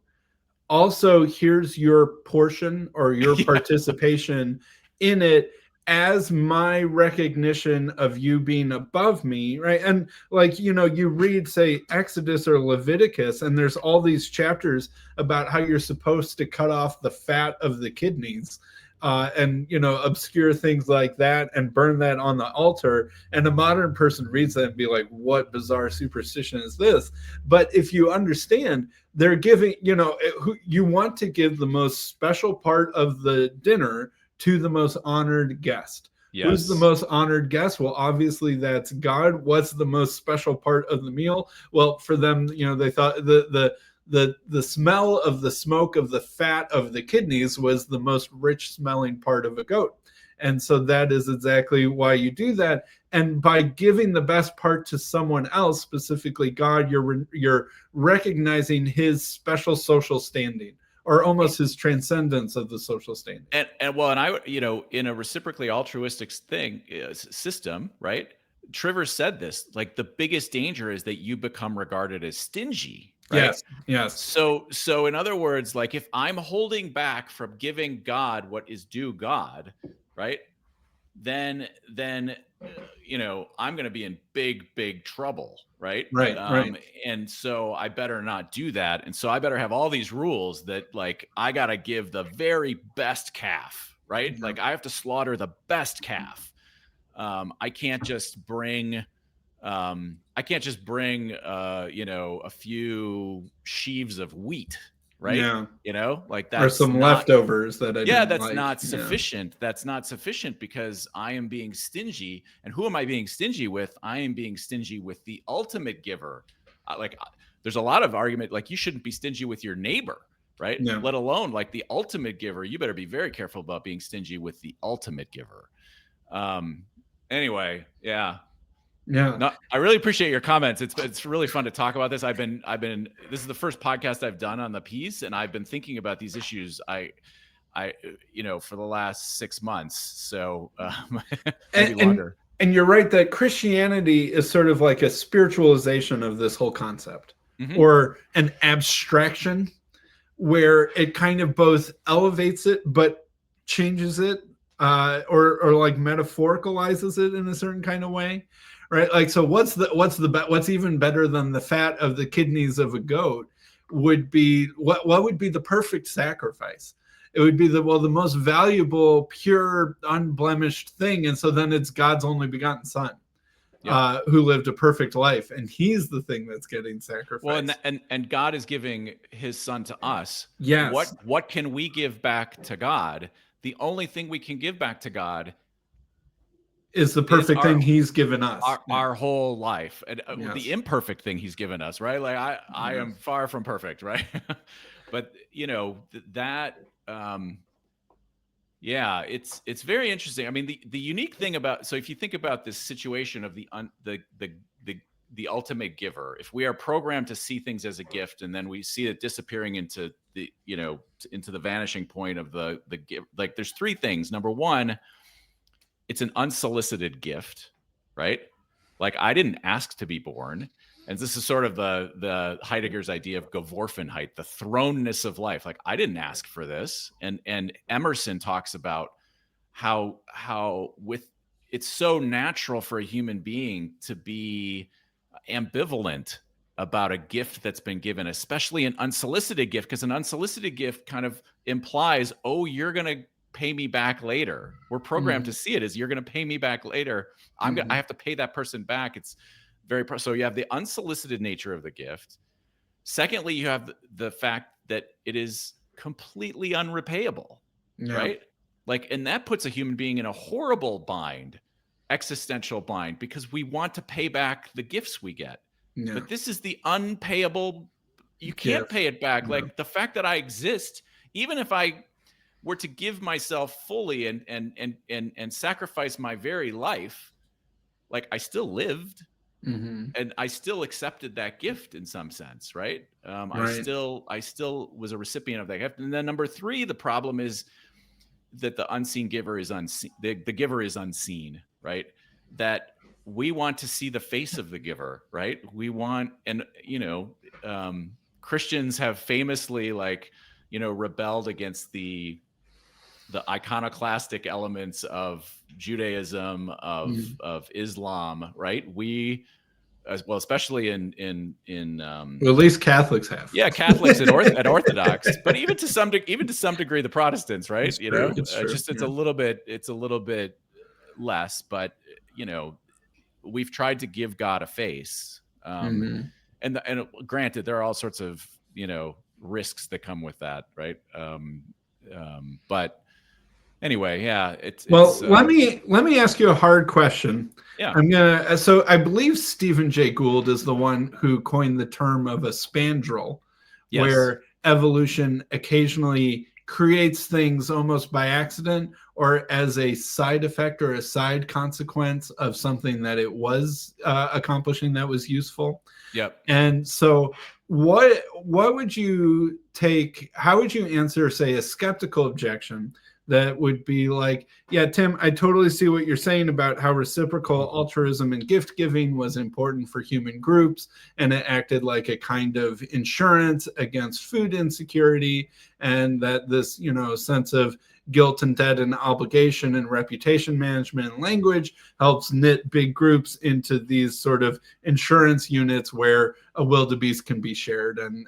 Also, here's your portion or your participation in it as my recognition of you being above me, right? And like, you read, say, Exodus or Leviticus, and there's all these chapters about how you're supposed to cut off the fat of the kidneys and, obscure things like that and burn that on the altar. And a modern person reads that and be like, what bizarre superstition is this? But if you understand, they're giving, you want to give the most special part of the dinner to the most honored guest. Yes. Who's the most honored guest? Well, obviously that's God. What's the most special part of the meal? Well, for them, they thought the smell of the smoke of the fat of the kidneys was the most rich smelling part of a goat. And so that is exactly why you do that. And by giving the best part to someone else, specifically God, you're recognizing his special social standing or almost his transcendence of the social standing. And I, in a reciprocally altruistic system, right? Trivers said this, like the biggest danger is that you become regarded as stingy, right? Yes. So in other words, like if I'm holding back from giving God what is due God, right? Then I'm going to be in big trouble, right? Right. And so I better not do that. And so I better have all these rules that like I got to give the very best calf, right? Yeah. Like I have to slaughter the best calf. I can't just bring a few sheaves of wheat, right? Yeah. Like or that's some leftovers that I that's not sufficient. That's not sufficient because I am being stingy. And who am I being stingy with? I am being stingy with the ultimate giver. There's a lot of argument, like you shouldn't be stingy with your neighbor, right? Yeah. Let alone like the ultimate giver. You better be very careful about being stingy with the ultimate giver. Anyway, yeah. No, I really appreciate your comments. It's really fun to talk about this. This is the first podcast I've done on the piece, and I've been thinking about these issues. I for the last 6 months. So maybe longer. And you're right that Christianity is sort of like a spiritualization of this whole concept, or an abstraction where it kind of both elevates it but changes it, or like metaphoricalizes it in a certain kind of way. Right, like so. What's even better than the fat of the kidneys of a goat would be what would be the perfect sacrifice? It would be the most valuable, pure, unblemished thing, and so then it's God's only begotten Son, who lived a perfect life, and He's the thing that's getting sacrificed. Well, and God is giving His Son to us. Yes. What can we give back to God? The only thing we can give back to God is the perfect thing He's given us, our whole life, and the imperfect thing He's given us, right? Like I am far from perfect, right? But that it's very interesting. I mean, the unique thing about, so if you think about this situation of the ultimate giver, if we are programmed to see things as a gift and then we see it disappearing into the into the vanishing point of the gift, like there's three things. Number one, it's an unsolicited gift, right? Like I didn't ask to be born. And this is sort of the Heidegger's idea of Geworfenheit, the thrownness of life. Like I didn't ask for this. And Emerson talks about how it's so natural for a human being to be ambivalent about a gift that's been given, especially an unsolicited gift, because an unsolicited gift kind of implies, oh, you're going to pay me back later. We're programmed to see it as you're going to pay me back later. I have to pay that person back. It's so you have the unsolicited nature of the gift. Secondly, you have the fact that it is completely unrepayable, right? Like, and that puts a human being in a horrible bind, existential bind, because we want to pay back the gifts we get. But this is the unpayable. You can't pay it back. Like the fact that I exist, even if I were to give myself fully and sacrifice my very life, like I still lived. And I still accepted that gift in some sense, right? I still was a recipient of that gift. And then number three, the problem is that the unseen giver is unseen. The giver is unseen, right? That we want to see the face of the giver, right? We want, and Christians have famously rebelled against the iconoclastic elements of Judaism, of Islam, right? We, as well, especially in well, at least Catholics have. Yeah, Catholics and Orthodox, but even to some degree, the Protestants, right? It's a little bit less, but we've tried to give God a face, and granted, there are all sorts of risks that come with that, right? But anyway, yeah. Let me ask you a hard question. Yeah. So I believe Stephen Jay Gould is the one who coined the term of a spandrel, where evolution occasionally creates things almost by accident or as a side effect or a side consequence of something that it was accomplishing that was useful. Yep. And so what would you take, how would you answer, say, a skeptical objection that would be like, yeah, Tim, I totally see what you're saying about how reciprocal altruism and gift giving was important for human groups, and it acted like a kind of insurance against food insecurity, and that this, you know, sense of guilt and debt and obligation and reputation management and language helps knit big groups into these sort of insurance units where a wildebeest can be shared, and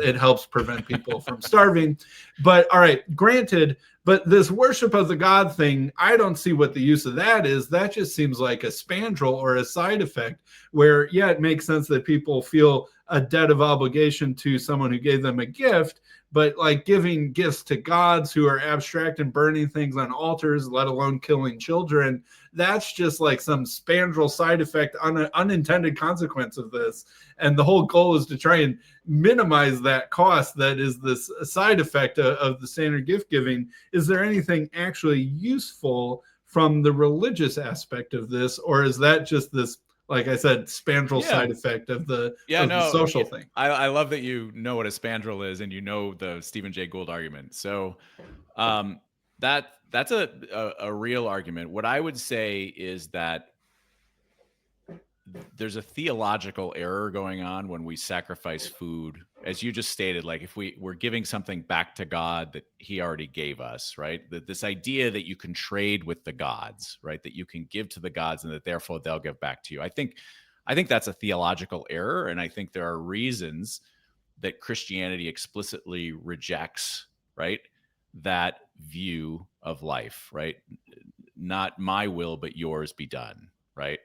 it helps prevent people from starving. But all right, granted, but this worship of the God thing, I don't see what the use of that is. That just seems like a spandrel or a side effect where, yeah, it makes sense that people feel a debt of obligation to someone who gave them a gift, but like giving gifts to gods who are abstract and burning things on altars, let alone killing children, that's just like some spandrel side effect, unintended consequence of this. And the whole goal is to try and minimize that cost that is this side effect of the standard gift giving. Is there anything actually useful from the religious aspect of this, or is that just this, like I said, spandrel side effect of the social thing? I love that you know what a spandrel is and you know the Stephen Jay Gould argument. So that's a real argument. What I would say is that there's a theological error going on when we sacrifice food, as you just stated. Like if we're giving something back to God that he already gave us, right? That this idea that you can trade with the gods, right? That you can give to the gods and that therefore they'll give back to you. I think that's a theological error. And I think there are reasons that Christianity explicitly rejects, right, that view of life, right? Not my will, but yours be done, right?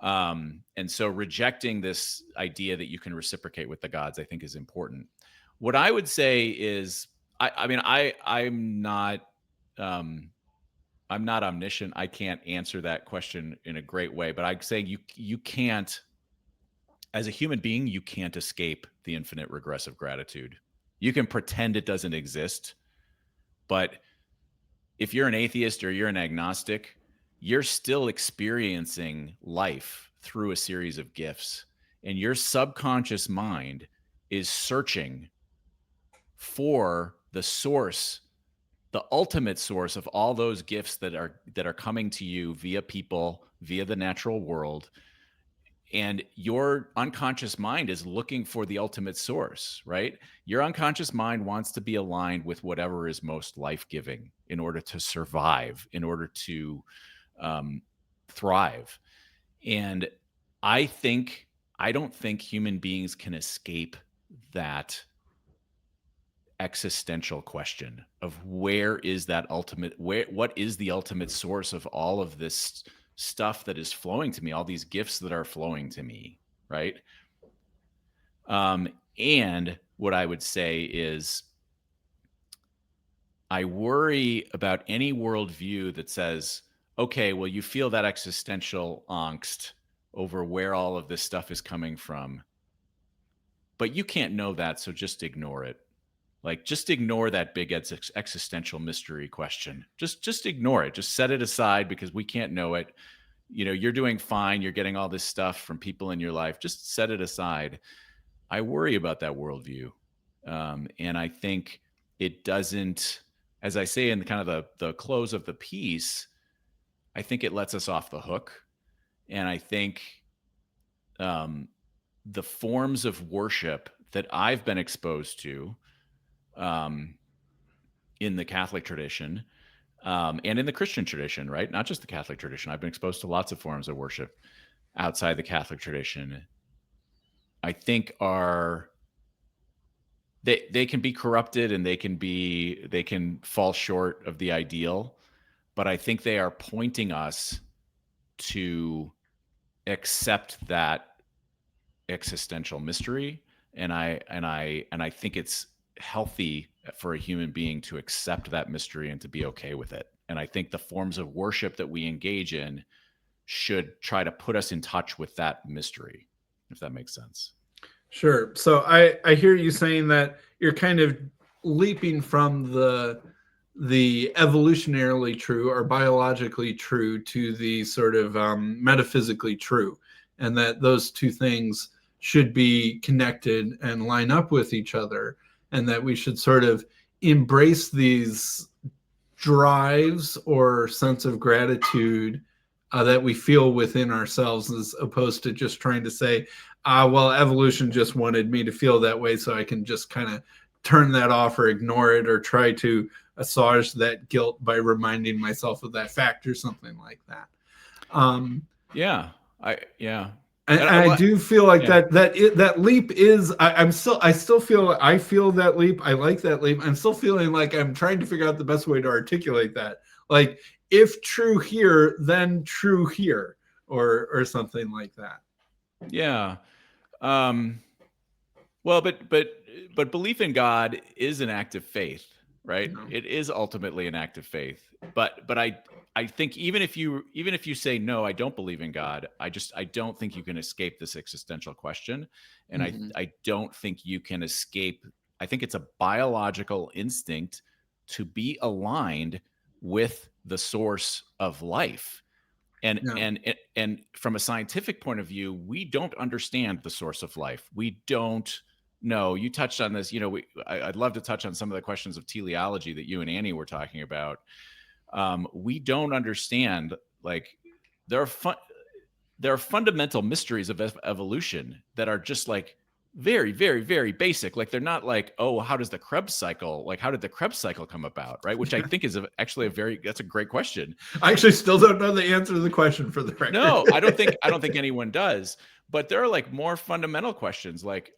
And so rejecting this idea that you can reciprocate with the gods, I think, is important. What I would say is, I'm not omniscient. I can't answer that question in a great way, but I'm saying you can't, as a human being, you can't escape the infinite regress of gratitude. You can pretend it doesn't exist, but if you're an atheist or you're an agnostic, you're still experiencing life through a series of gifts, and your subconscious mind is searching for the source, the ultimate source of all those gifts that are coming to you via people, via the natural world. And your unconscious mind is looking for the ultimate source, right? Your unconscious mind wants to be aligned with whatever is most life-giving in order to survive, in order to thrive. And I don't think human beings can escape that existential question of what is the ultimate source of all of this stuff that is flowing to me, all these gifts that are flowing to me, right? And what I would say is, I worry about any worldview that says, okay, well, you feel that existential angst over where all of this stuff is coming from, but you can't know that, so just ignore it. Like, just ignore that big existential mystery question. Just ignore it. Just set it aside because we can't know it. You know, you're doing fine. You're getting all this stuff from people in your life. Just set it aside. I worry about that worldview. And I think it doesn't, as I say in kind of the close of the piece, I think it lets us off the hook. And I think the forms of worship that I've been exposed to in the Catholic tradition and in the Christian tradition, right? Not just the Catholic tradition. I've been exposed to lots of forms of worship outside the Catholic tradition. I think they can be corrupted and they can fall short of the ideal, but I think they are pointing us to accept that existential mystery. And I think it's healthy for a human being to accept that mystery and to be okay with it. And I think the forms of worship that we engage in should try to put us in touch with that mystery, if that makes sense. Sure. So I hear you saying that you're kind of leaping from the the evolutionarily true or biologically true to the sort of metaphysically true, and that those two things should be connected and line up with each other, and that we should sort of embrace these drives or sense of gratitude that we feel within ourselves, as opposed to just trying to say, well, evolution just wanted me to feel that way, so I can just kind of turn that off or ignore it, or try to assuage that guilt by reminding myself of that fact or something like that. And I do feel like that leap is, I feel that leap. I like that leap. I'm still feeling like I'm trying to figure out the best way to articulate that. Like, if true here, then true here, or something like that. Yeah. Well, but belief in God is an act of faith, right? No. It is ultimately an act of faith. But I think even if you say, no, I don't believe in God, I don't think you can escape this existential question. And I don't think you can escape. I think it's a biological instinct to be aligned with the source of life. And from a scientific point of view, we don't understand the source of life. We don't know. You touched on this. I'd love to touch on some of the questions of teleology that you and Annie were talking about. We don't understand, like, there are fundamental mysteries of evolution that are just like very, very, very basic. Like, they're not like, oh, how does the Krebs cycle, like, how did the Krebs cycle come about, right? Which I think is actually that's a great question. I actually still don't know the answer to the question, for the record. No, I don't think anyone does. But there are like more fundamental questions, like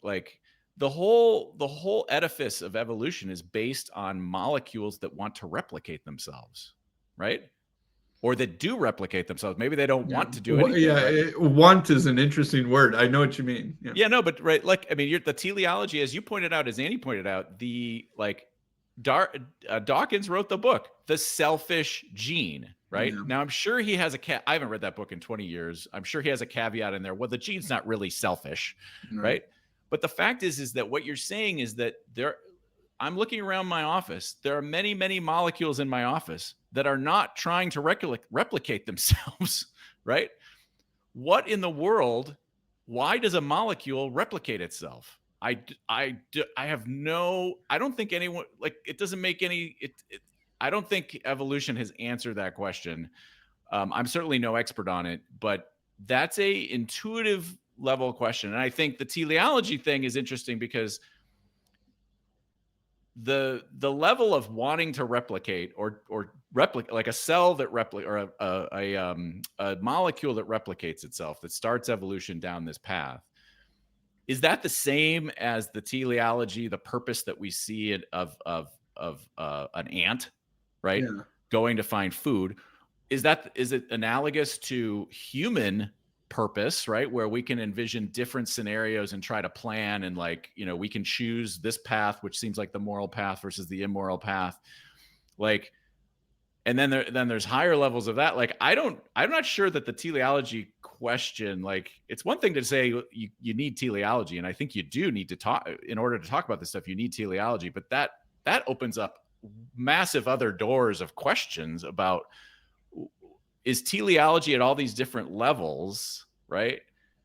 the whole edifice of evolution is based on molecules that want to replicate themselves, right? Or that do replicate themselves. Maybe they don't want to do anything. Yeah, right? Want is an interesting word. I know what you mean. No, but right, like, I mean, the teleology, as you pointed out, as Annie pointed out, Dawkins wrote the book, The Selfish Gene, right? Yeah. Now, I'm sure he has I haven't read that book in 20 years. I'm sure he has a caveat in there. Well, the gene's not really selfish, right? But the fact is that what you're saying is that I'm looking around my office. There are many, many molecules in my office that are not trying to replicate themselves, right? What in the world? Why does a molecule replicate itself? I don't think anyone, like, it doesn't make any, I don't think evolution has answered that question. I'm certainly no expert on it, but that's a intuitive level question. And I think the teleology thing is interesting because the level of wanting to replicate or replicate, like a cell that or a molecule that replicates itself, that starts evolution down this path, is that the same as the teleology, the purpose that we see of an ant, right? Yeah. Going to find food? Is it analogous to human purpose, right? Where we can envision different scenarios and try to plan, and, like, we can choose this path, which seems like the moral path versus the immoral path. Like, and then there's higher levels of that. Like, I'm not sure that the teleology question, like, it's one thing to say you need teleology, and I think you do need to talk, in order to talk about this stuff, you need teleology, but that opens up massive other doors of questions about, is teleology at all these different levels, right?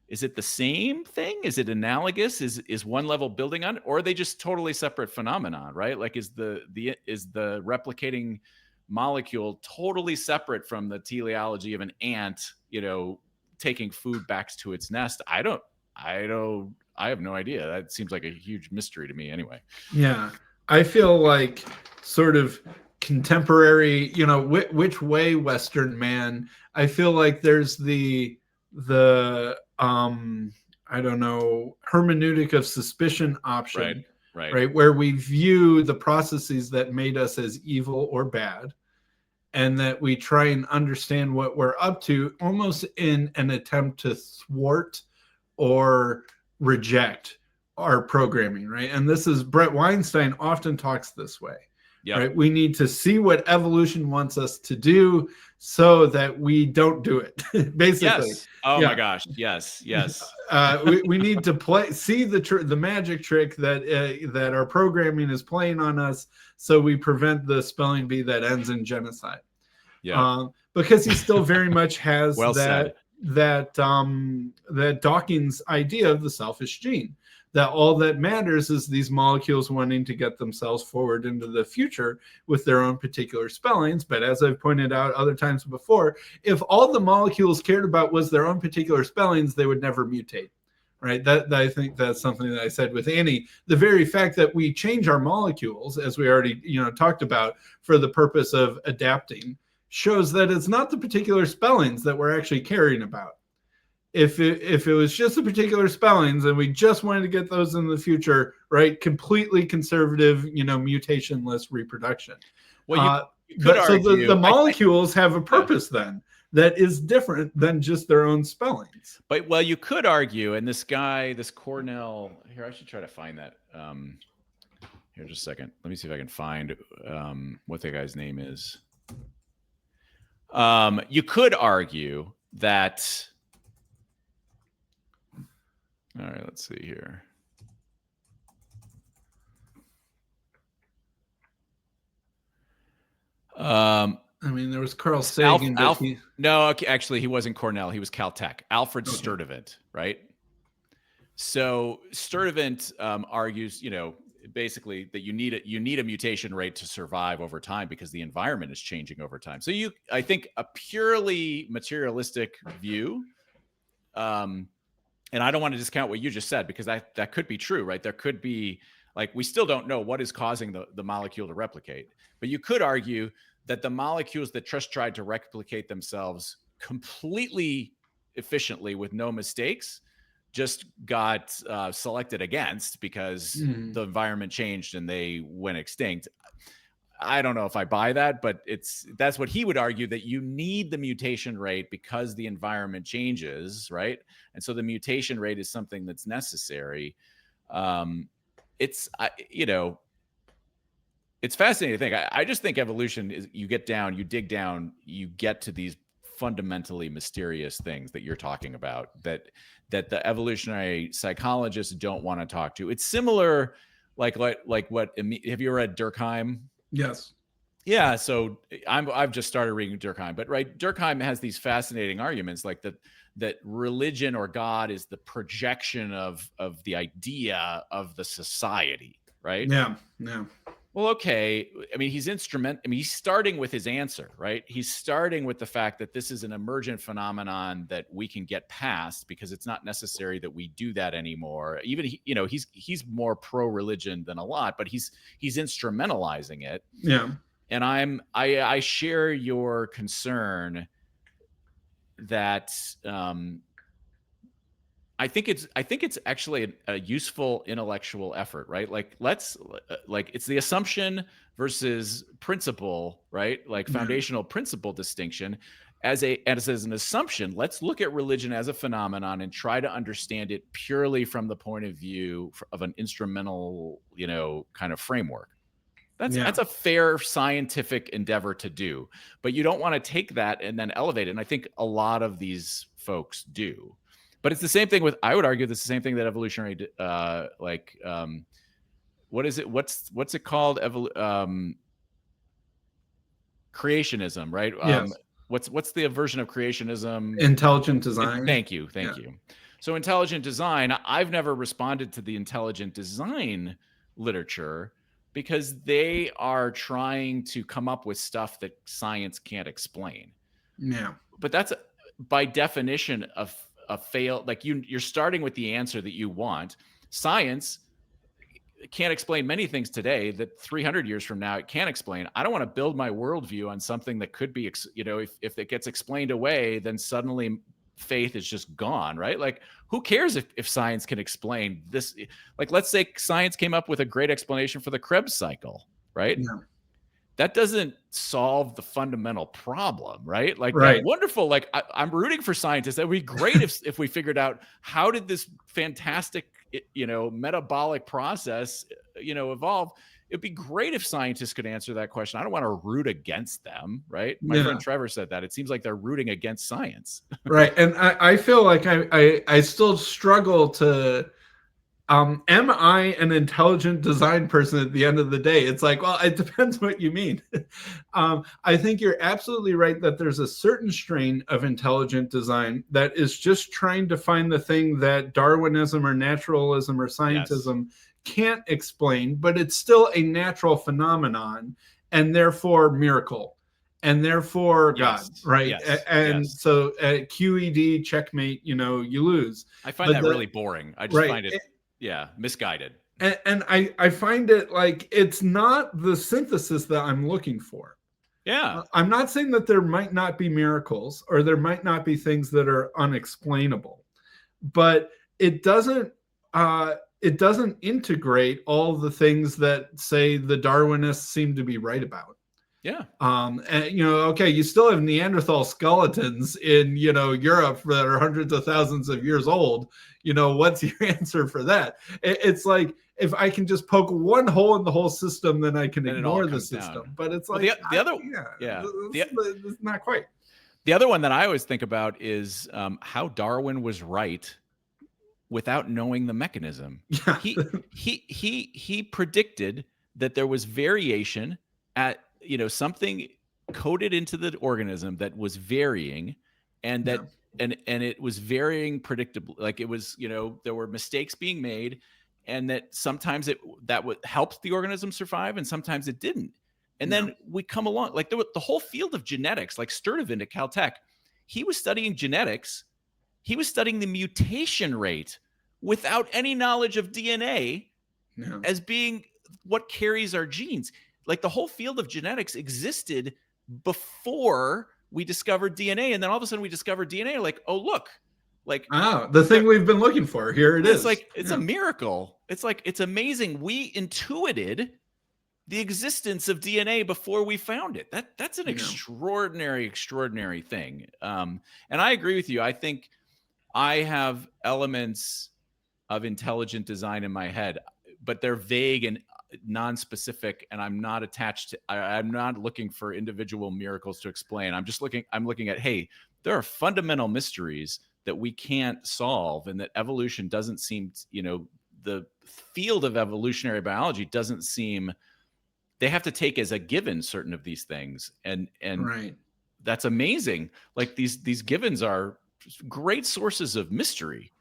Is it the same thing? Is it analogous? Is one level building on it, or are they just totally separate phenomenon, right? Like, is the replicating molecule totally separate from the teleology of an ant, taking food back to its nest? I have no idea. That seems like a huge mystery to me anyway. Yeah. I feel like sort of contemporary, which way Western man, I feel like there's the I don't know, hermeneutic of suspicion option, right, where we view the processes that made us as evil or bad, and that we try and understand what we're up to, almost in an attempt to thwart or reject our programming, right? And this is, Weinstein often talks this way, Yep. right? We need to see what evolution wants us to do so that we don't do it, basically. Yes. Oh my gosh. Yes. Yes. We need to see the magic trick that our programming is playing on us, so we prevent the spelling bee that ends in genocide. Yeah. Because he still very much has Well said. that Dawkins idea of the selfish gene, that all that matters is these molecules wanting to get themselves forward into the future with their own particular spellings. But as I've pointed out other times before, if all the molecules cared about was their own particular spellings, they would never mutate. Right. That I think that's something that I said with Annie. The very fact that we change our molecules, as we already talked about, for the purpose of adapting, shows that it's not the particular spellings that we're actually caring about. If it was just the particular spellings and we just wanted to get those in the future, right? Completely conservative, mutationless reproduction. Well, you could argue, so the molecules have a purpose then that is different than just their own spellings. But you could argue, and this Cornell here, I should try to find that. Here, just a second. Let me see if I can find what the guy's name is. You could argue that. All right, let's see here. There was Carl Sagan. No, actually, he wasn't Cornell. He was Caltech. Alfred Sturtevant, right? So Sturtevant argues, basically that you need a mutation rate to survive over time because the environment is changing over time. So I think a purely materialistic view, and I don't want to discount what you just said because that could be true, right? There could be, we still don't know what is causing the molecule to replicate, but you could argue that the molecules that just tried to replicate themselves completely efficiently with no mistakes just got selected against because the environment changed and they went extinct. I don't know if I buy that, but that's what he would argue, that you need the mutation rate because the environment changes, right? And so the mutation rate is something that's necessary. It's fascinating to think. I just think evolution is, you dig down, you get to these fundamentally mysterious things that you're talking about that the evolutionary psychologists don't want to talk to. It's similar, like what have you read Durkheim? Yes. Yeah. So I've just started reading Durkheim, but right, Durkheim has these fascinating arguments like that religion or God is the projection of the idea of the society, right? Yeah. Yeah. Well, okay. He's starting with his answer, right? He's starting with the fact that this is an emergent phenomenon that we can get past because it's not necessary that we do that anymore. Even, he's more pro-religion than a lot, but he's instrumentalizing it. Yeah. And I share your concern that, I think it's actually a useful intellectual effort, right? It's the assumption versus principle, right? Like foundational principle distinction. As an assumption, let's look at religion as a phenomenon and try to understand it purely from the point of view of an instrumental, kind of framework. That's a fair scientific endeavor to do, but you don't want to take that and then elevate it. And I think a lot of these folks do. But it's the same thing I would argue it's the same thing that evolutionary, what is it? What's it called? Creationism, right? Yes. What's the version of creationism? Intelligent design. Thank you. So intelligent design, I've never responded to the intelligent design literature because they are trying to come up with stuff that science can't explain. Yeah. But that's by definition a fail. Like you're starting with the answer that you want. Science can't explain many things today that 300 years from now it can't explain. I don't want to build my worldview on something that could be, if it gets explained away, then suddenly faith is just gone, right? Like, who cares if science can explain this? Like, let's say science came up with a great explanation for the Krebs cycle, right? Yeah. That doesn't solve the fundamental problem, right? Like, right. Wonderful. Like, I'm rooting for scientists. That would be great if we figured out how did this fantastic, metabolic process, evolve. it'd be great if scientists could answer that question. I don't want to root against them, right? My Yeah. friend Trevor said that. It seems like they're rooting against science. Right. And I feel like I still struggle to, am I an intelligent design person at the end of the day? It's like, well, it depends what you mean. I think you're absolutely right that there's a certain strain of intelligent design that is just trying to find the thing that Darwinism or naturalism or scientism can't explain, but it's still a natural phenomenon and therefore miracle and therefore God, right? And so at QED, checkmate, you lose. I find that really boring. I just find it misguided. And I find it like it's not the synthesis that I'm looking for. Yeah. I'm not saying that there might not be miracles or there might not be things that are unexplainable, but it doesn't integrate all the things that, say, the Darwinists seem to be right about. Yeah. And, okay, you still have Neanderthal skeletons in, Europe that are hundreds of thousands of years old. What's your answer for that? It's like, if I can just poke one hole in the whole system, then I can ignore the system. Down. But it's like, it's not quite. The other one that I always think about is how Darwin was right without knowing the mechanism. Yeah. He predicted that there was variation at, something coded into the organism that was varying, and that and it was varying predictably. Like it was, there were mistakes being made, and that sometimes that helped the organism survive, and sometimes it didn't. And then we come along, like the whole field of genetics, like Sturtevant at Caltech, he was studying genetics. He was studying the mutation rate without any knowledge of DNA as being what carries our genes. Like the whole field of genetics existed before we discovered DNA. And then all of a sudden we discovered DNA, like, oh, look, like the thing we've been looking for. Here it is. It's like, it's a miracle. It's like, it's amazing. We intuited the existence of DNA before we found it. That's an extraordinary thing. And I agree with you. I think I have elements of intelligent design in my head, but they're vague and non-specific, and I'm not attached to, I'm not looking for individual miracles to explain. I'm looking at, hey, there are fundamental mysteries that we can't solve, and that evolution doesn't seem, the field of evolutionary biology doesn't seem, they have to take as a given certain of these things. And that's amazing. Like these givens are great sources of mystery.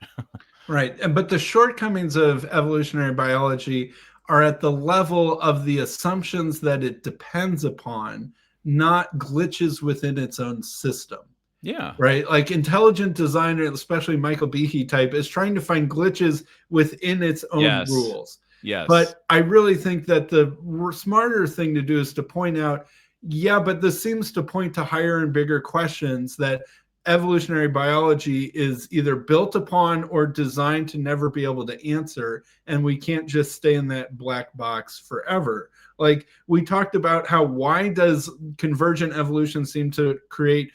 Right. But the shortcomings of evolutionary biology are at the level of the assumptions that it depends upon, not glitches within its own system. Yeah. Right. Like intelligent designer, especially Michael Behe type, is trying to find glitches within its own rules. Yes. But I really think that the smarter thing to do is to point out, but this seems to point to higher and bigger questions that evolutionary biology is either built upon or designed to never be able to answer, and we can't just stay in that black box forever. Like we talked about why does convergent evolution seem to create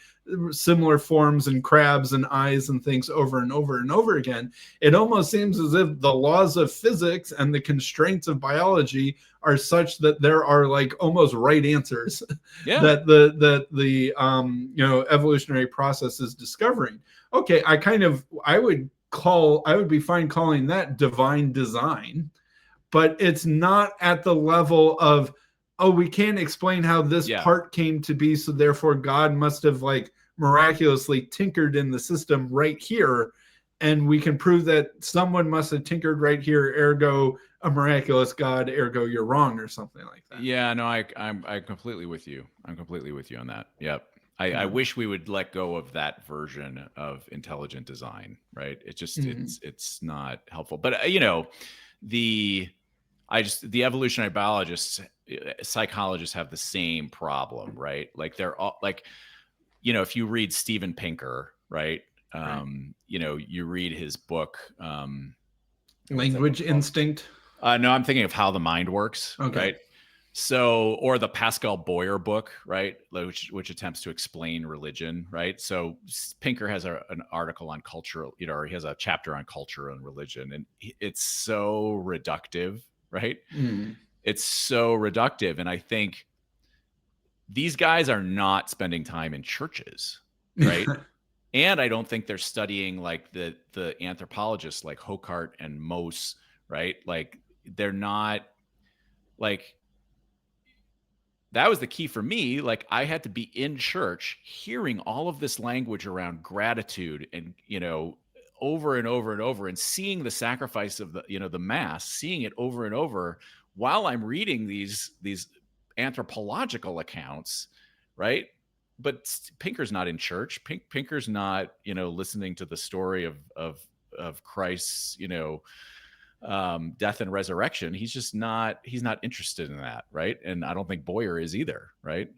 similar forms and crabs and eyes and things over and over and over again? It almost seems as if the laws of physics and the constraints of biology are such that there are like almost right answers that the evolutionary process is discovering. Okay, I would be fine calling that divine design, but it's not at the level of, we can't explain how this part came to be, so therefore God must have like miraculously tinkered in the system right here, and we can prove that someone must have tinkered right here, ergo a miraculous God, ergo you're wrong, or something like that. Yeah, no, I'm completely with you. I'm completely with you on that. Yep. I wish we would let go of that version of intelligent design, right? It just it's not helpful. But the evolutionary biologists, psychologists have the same problem, right? Like they're all like, if you read Steven Pinker, right? You read his book, Language Instinct. No, I'm thinking of How the Mind Works, right? So, or the Pascal Boyer book, right? Which attempts to explain religion, right? So Pinker has an article on cultural, or he has a chapter on culture and religion, and it's so reductive, right? It's so reductive. And I think these guys are not spending time in churches, right? And I don't think they're studying like the anthropologists like Hocart and Mauss, right? Like they're not like, that was the key for me. Like I had to be in church hearing all of this language around gratitude and, over and over and over, and seeing the sacrifice of the mass, seeing it over and over while I'm reading these anthropological accounts, right? But Pinker's not in church. Pinker's not, listening to the story of Christ's, death and resurrection. He's not interested in that, right? And I don't think Boyer is either, right?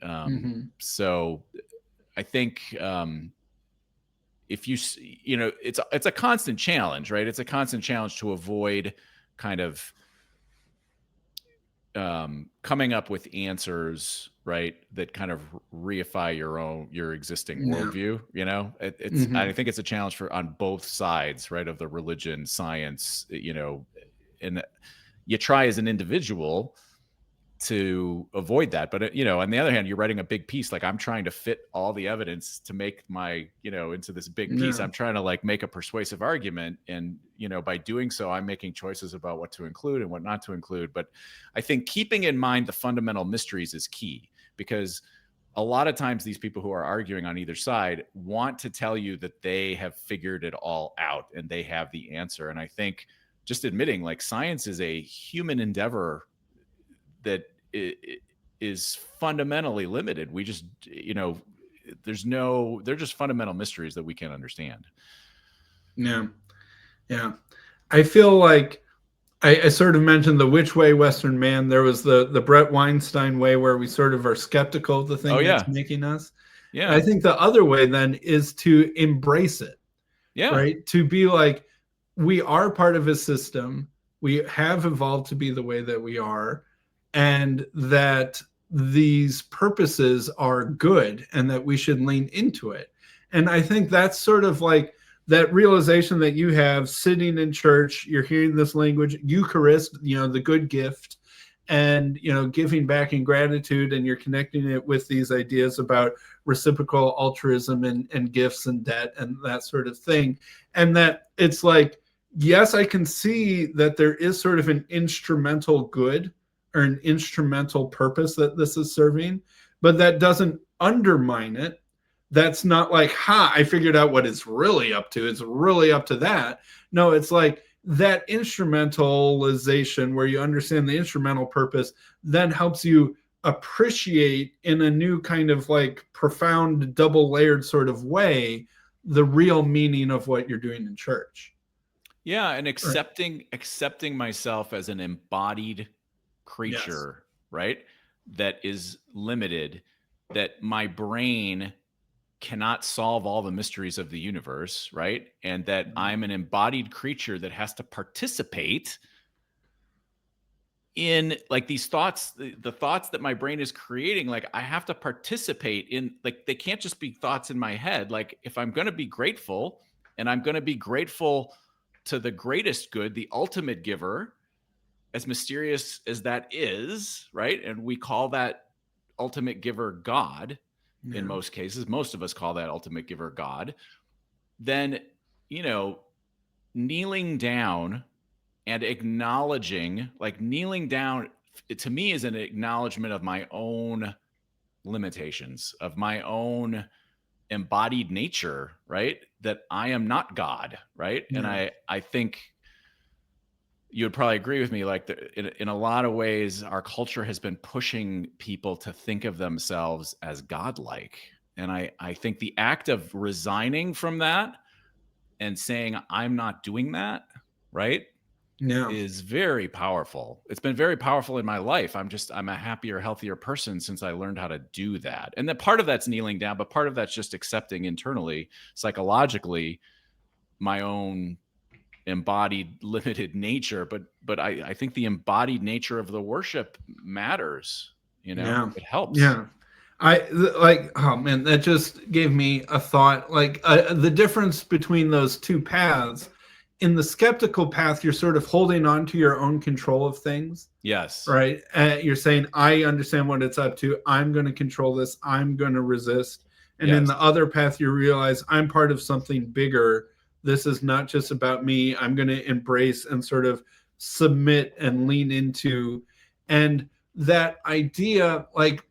So I think if it's a constant challenge, right? It's a constant challenge to avoid kind of coming up with answers, right, that kind of reify your existing worldview. I think it's a challenge on both sides, right, of the religion, science, and you try as an individual to avoid that. But, on the other hand, you're writing a big piece. Like I'm trying to fit all the evidence to make my, into this big piece. I'm trying to like make a persuasive argument. And, by doing so, I'm making choices about what to include and what not to include. But I think keeping in mind the fundamental mysteries is key, because a lot of times these people who are arguing on either side want to tell you that they have figured it all out and they have the answer. And I think just admitting like science is a human endeavor that is fundamentally limited. We just, they're just fundamental mysteries that we can't understand. Yeah. I feel like I sort of mentioned the which way Western man. There was the Brett Weinstein way, where we sort of are skeptical of the thing that's making us. Yeah. I think the other way then is to embrace it. Yeah. Right. To be like, we are part of a system. We have evolved to be the way that we are, and that these purposes are good and that we should lean into it. And I think that's sort of like that realization that you have sitting in church, you're hearing this language, Eucharist, the good gift, and, giving back in gratitude, and you're connecting it with these ideas about reciprocal altruism and gifts and debt and that sort of thing. And that it's like, yes, I can see that there is sort of an instrumental good or an instrumental purpose that this is serving, but that doesn't undermine it. That's not like, I figured out what it's really up to. It's really up to that. No, it's like that instrumentalization where you understand the instrumental purpose then helps you appreciate in a new kind of like profound double layered sort of way the real meaning of what you're doing in church. Yeah. And accepting myself as an embodied creature, right? That is limited, that my brain cannot solve all the mysteries of the universe, right? And that I'm an embodied creature that has to participate in like these thoughts, the thoughts that my brain is creating. Like I have to participate in, like, they can't just be thoughts in my head. Like if I'm going to be grateful, and I'm going to be grateful to the greatest good, the ultimate giver, as mysterious as that is, right? And we call that ultimate giver God. In most cases, most of us call that ultimate giver God. Then, kneeling down and acknowledging, like kneeling down to me is an acknowledgement of my own limitations, of my own embodied nature, right? That I am not God, right? And I think you would probably agree with me, like in a lot of ways, our culture has been pushing people to think of themselves as godlike. And I think the act of resigning from that and saying, I'm not doing that, right? Is very powerful. It's been very powerful in my life. I'm a happier, healthier person since I learned how to do that. And that part of that's kneeling down, but part of that's just accepting internally, psychologically, my own embodied limited nature. But I think the embodied nature of the worship matters. It helps. Oh man, that just gave me a thought. Like the difference between those two paths in the skeptical path, you're sort of holding on to your own control of things. Yes. Right. You're saying, I understand what it's up to. I'm going to control this. I'm going to resist. And in the other path, you realize I'm part of something bigger. This is not just about me. I'm going to embrace and sort of submit and lean into. And that idea, like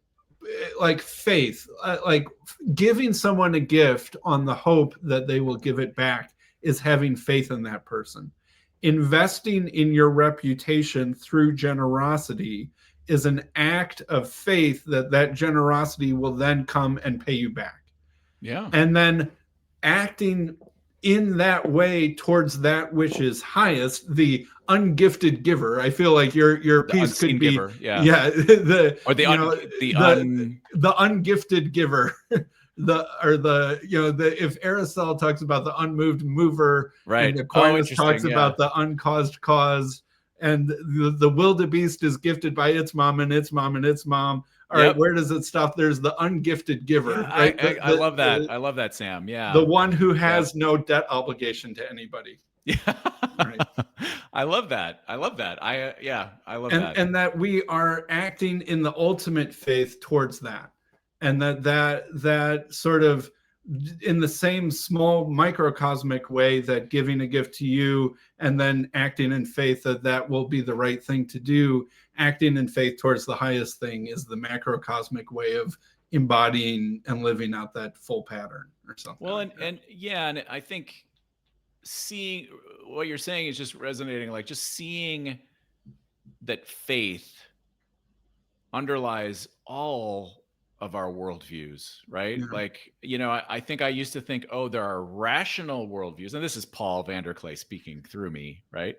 faith, like giving someone a gift on the hope that they will give it back, is having faith in that person. Investing in your reputation through generosity is an act of faith that generosity will then come and pay you back. Yeah. And then acting in that way towards that which is highest, the ungifted giver. I feel like your piece could be giver, the ungifted giver. If Aristotle talks about the unmoved mover, right? And Aquinas talks about the uncaused cause, and the wildebeest is gifted by its mom and its mom and its mom. All right, where does it stop? There's the ungifted giver. Yeah, right? I love that. I love that, Sam. Yeah, the one who has no debt obligation to anybody. Yeah, right. I love that. I love that. I love that. And that we are acting in the ultimate faith towards that. And that sort of, in the same small microcosmic way that giving a gift to you and then acting in faith that will be the right thing to do, acting in faith towards the highest thing is the macrocosmic way of embodying and living out that full pattern or something. Well, and I think seeing what you're saying is just resonating, like just seeing that faith underlies all of our worldviews, right? Yeah. Like, I think I used to think, oh, there are rational worldviews, and this is Paul VanderKlay speaking through me, right?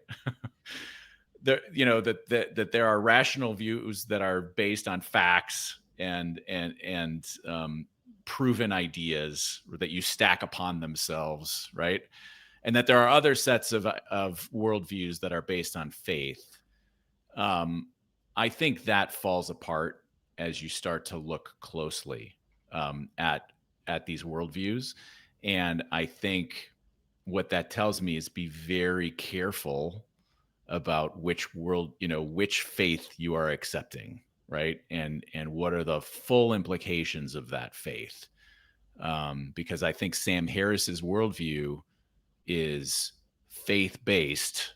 That there are rational views that are based on facts and proven ideas that you stack upon themselves, right? And that there are other sets of worldviews that are based on faith. I think that falls apart as you start to look closely at these worldviews. And I think what that tells me is be very careful about which faith you are accepting, right? And what are the full implications of that faith? Because I think Sam Harris's worldview is faith-based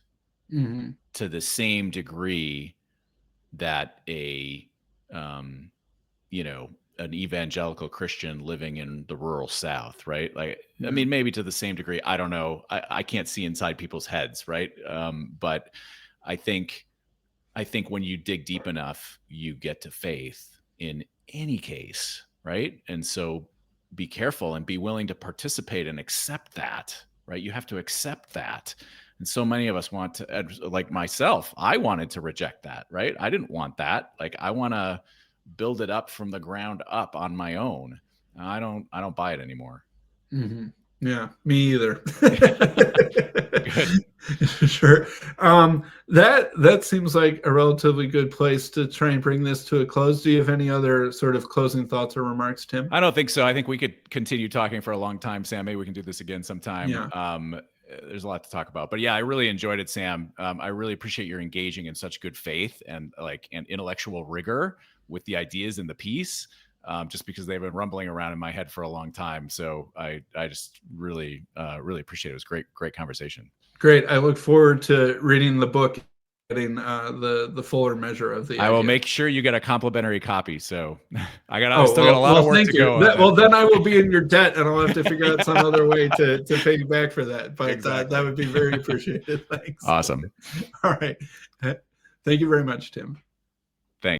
to the same degree that an evangelical Christian living in the rural South, right? Like, I mean, maybe to the same degree, I don't know. I can't see inside people's heads, right? But I think when you dig deep enough, you get to faith in any case, right? And so be careful and be willing to participate and accept that, right? You have to accept that. And so many of us want to, like myself, I wanted to reject that, right? I didn't want that. Like, I want to build it up from the ground up on my own. I don't buy it anymore. Mm-hmm. Yeah, me either. Good. Sure. That seems like a relatively good place to try and bring this to a close. Do you have any other sort of closing thoughts or remarks, Tim? I don't think so. I think we could continue talking for a long time, Sam. Maybe we can do this again sometime. Yeah. There's a lot to talk about, but yeah, I really enjoyed it, Sam. I really appreciate your engaging in such good faith and intellectual rigor with the ideas in the piece, just because they've been rumbling around in my head for a long time. So I just really appreciate it. It was great conversation. Great. I look forward to reading the book, getting the fuller measure of the I will idea. make sure you get a complimentary copy. So I still got a lot of work to go. Well, then I will be in your debt, and I'll have to figure out some other way to pay you back for that. But exactly. That would be very appreciated. Thanks. Awesome. All right. Thank you very much, Tim.